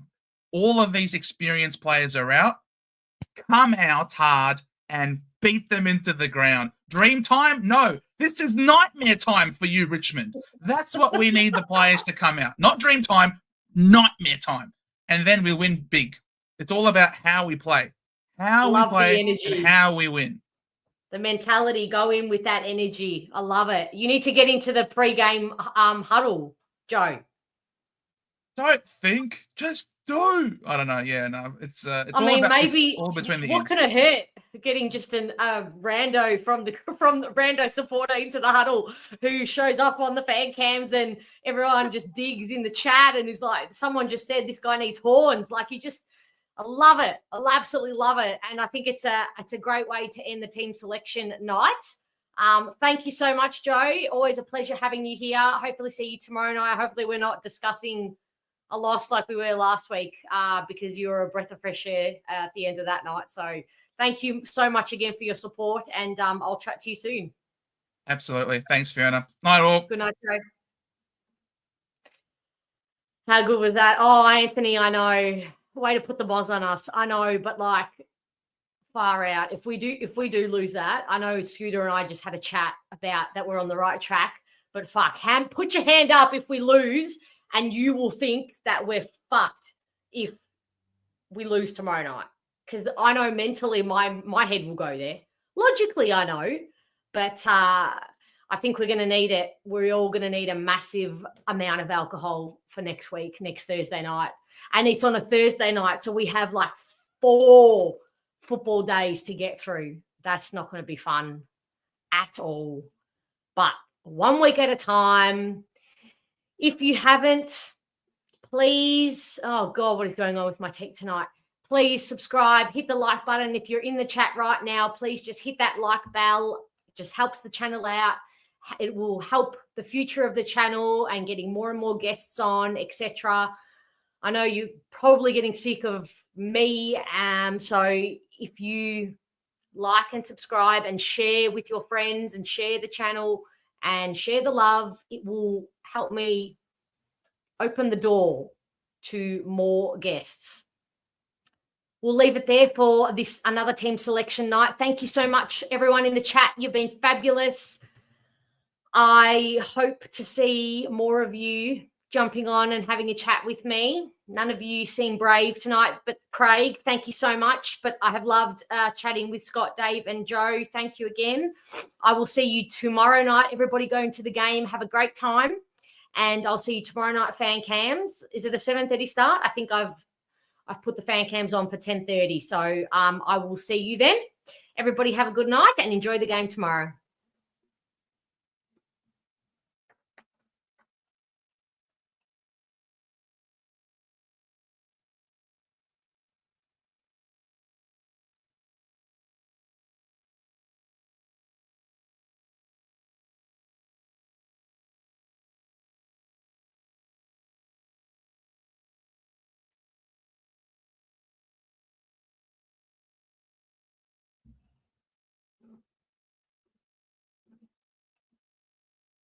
All of these experienced players are out. Come out hard and beat them into the ground. Dream time? No. This is nightmare time for you, Richmond. That's what we need the players to come out. Not dream time, nightmare time. And then we win big. It's all about how we play. How we play and how we win. The mentality, go in with that energy. I love it. You need to get into the pre-game huddle, Joe. Don't think, just do. I don't know. Yeah, no, it's maybe all between the what ears. could have hurt getting just a rando from the rando supporter into the huddle who shows up on the fan cams and everyone just digs in the chat and is like, someone just said this guy needs horns. Like I love it. I absolutely love it. And I think it's a great way to end the team selection night. Thank you so much, Joe. Always a pleasure having you here. Hopefully see you tomorrow night. Hopefully we're not discussing a loss like we were last week because you were a breath of fresh air at the end of that night. So thank you so much again for your support, and I'll chat to you soon. Absolutely. Thanks, Fiona. Night all. Good night, Joe. How good was that? Oh, Anthony, I know. Way to put the boz on us. I know, but like far out. If we do lose that, I know Scooter and I just had a chat about that we're on the right track, but put your hand up if we lose, and you will think that we're fucked if we lose tomorrow night. Because I know mentally my head will go there. Logically, I know, but I think we're going to need it. We're all going to need a massive amount of alcohol for next Thursday night. And it's on a Thursday night, so we have like 4 football days to get through. That's not going to be fun at all. But 1 week at a time. If you haven't, Please, oh God, what is going on with my tech tonight? Please subscribe, hit the like button. If you're in the chat right now, please just hit that like bell. It just helps the channel out. It will help the future of the channel and getting more and more guests on, etc. I know you're probably getting sick of me. So if you like and subscribe and share with your friends and share the channel and share the love, it will help me open the door to more guests. We'll leave it there for this another team selection night. Thank you so much, everyone in the chat. You've been fabulous. I hope to see more of you jumping on and having a chat with me. None of you seem brave tonight, but Craig, thank you so much. But I have loved chatting with Scott, Dave, and Joe. Thank you again. I will see you tomorrow night. Everybody going to the game. Have a great time. And I'll see you tomorrow night, fan cams. Is it a 7:30 start? I think I've put the fan cams on for 10:30. So I will see you then. Everybody have a good night and enjoy the game tomorrow.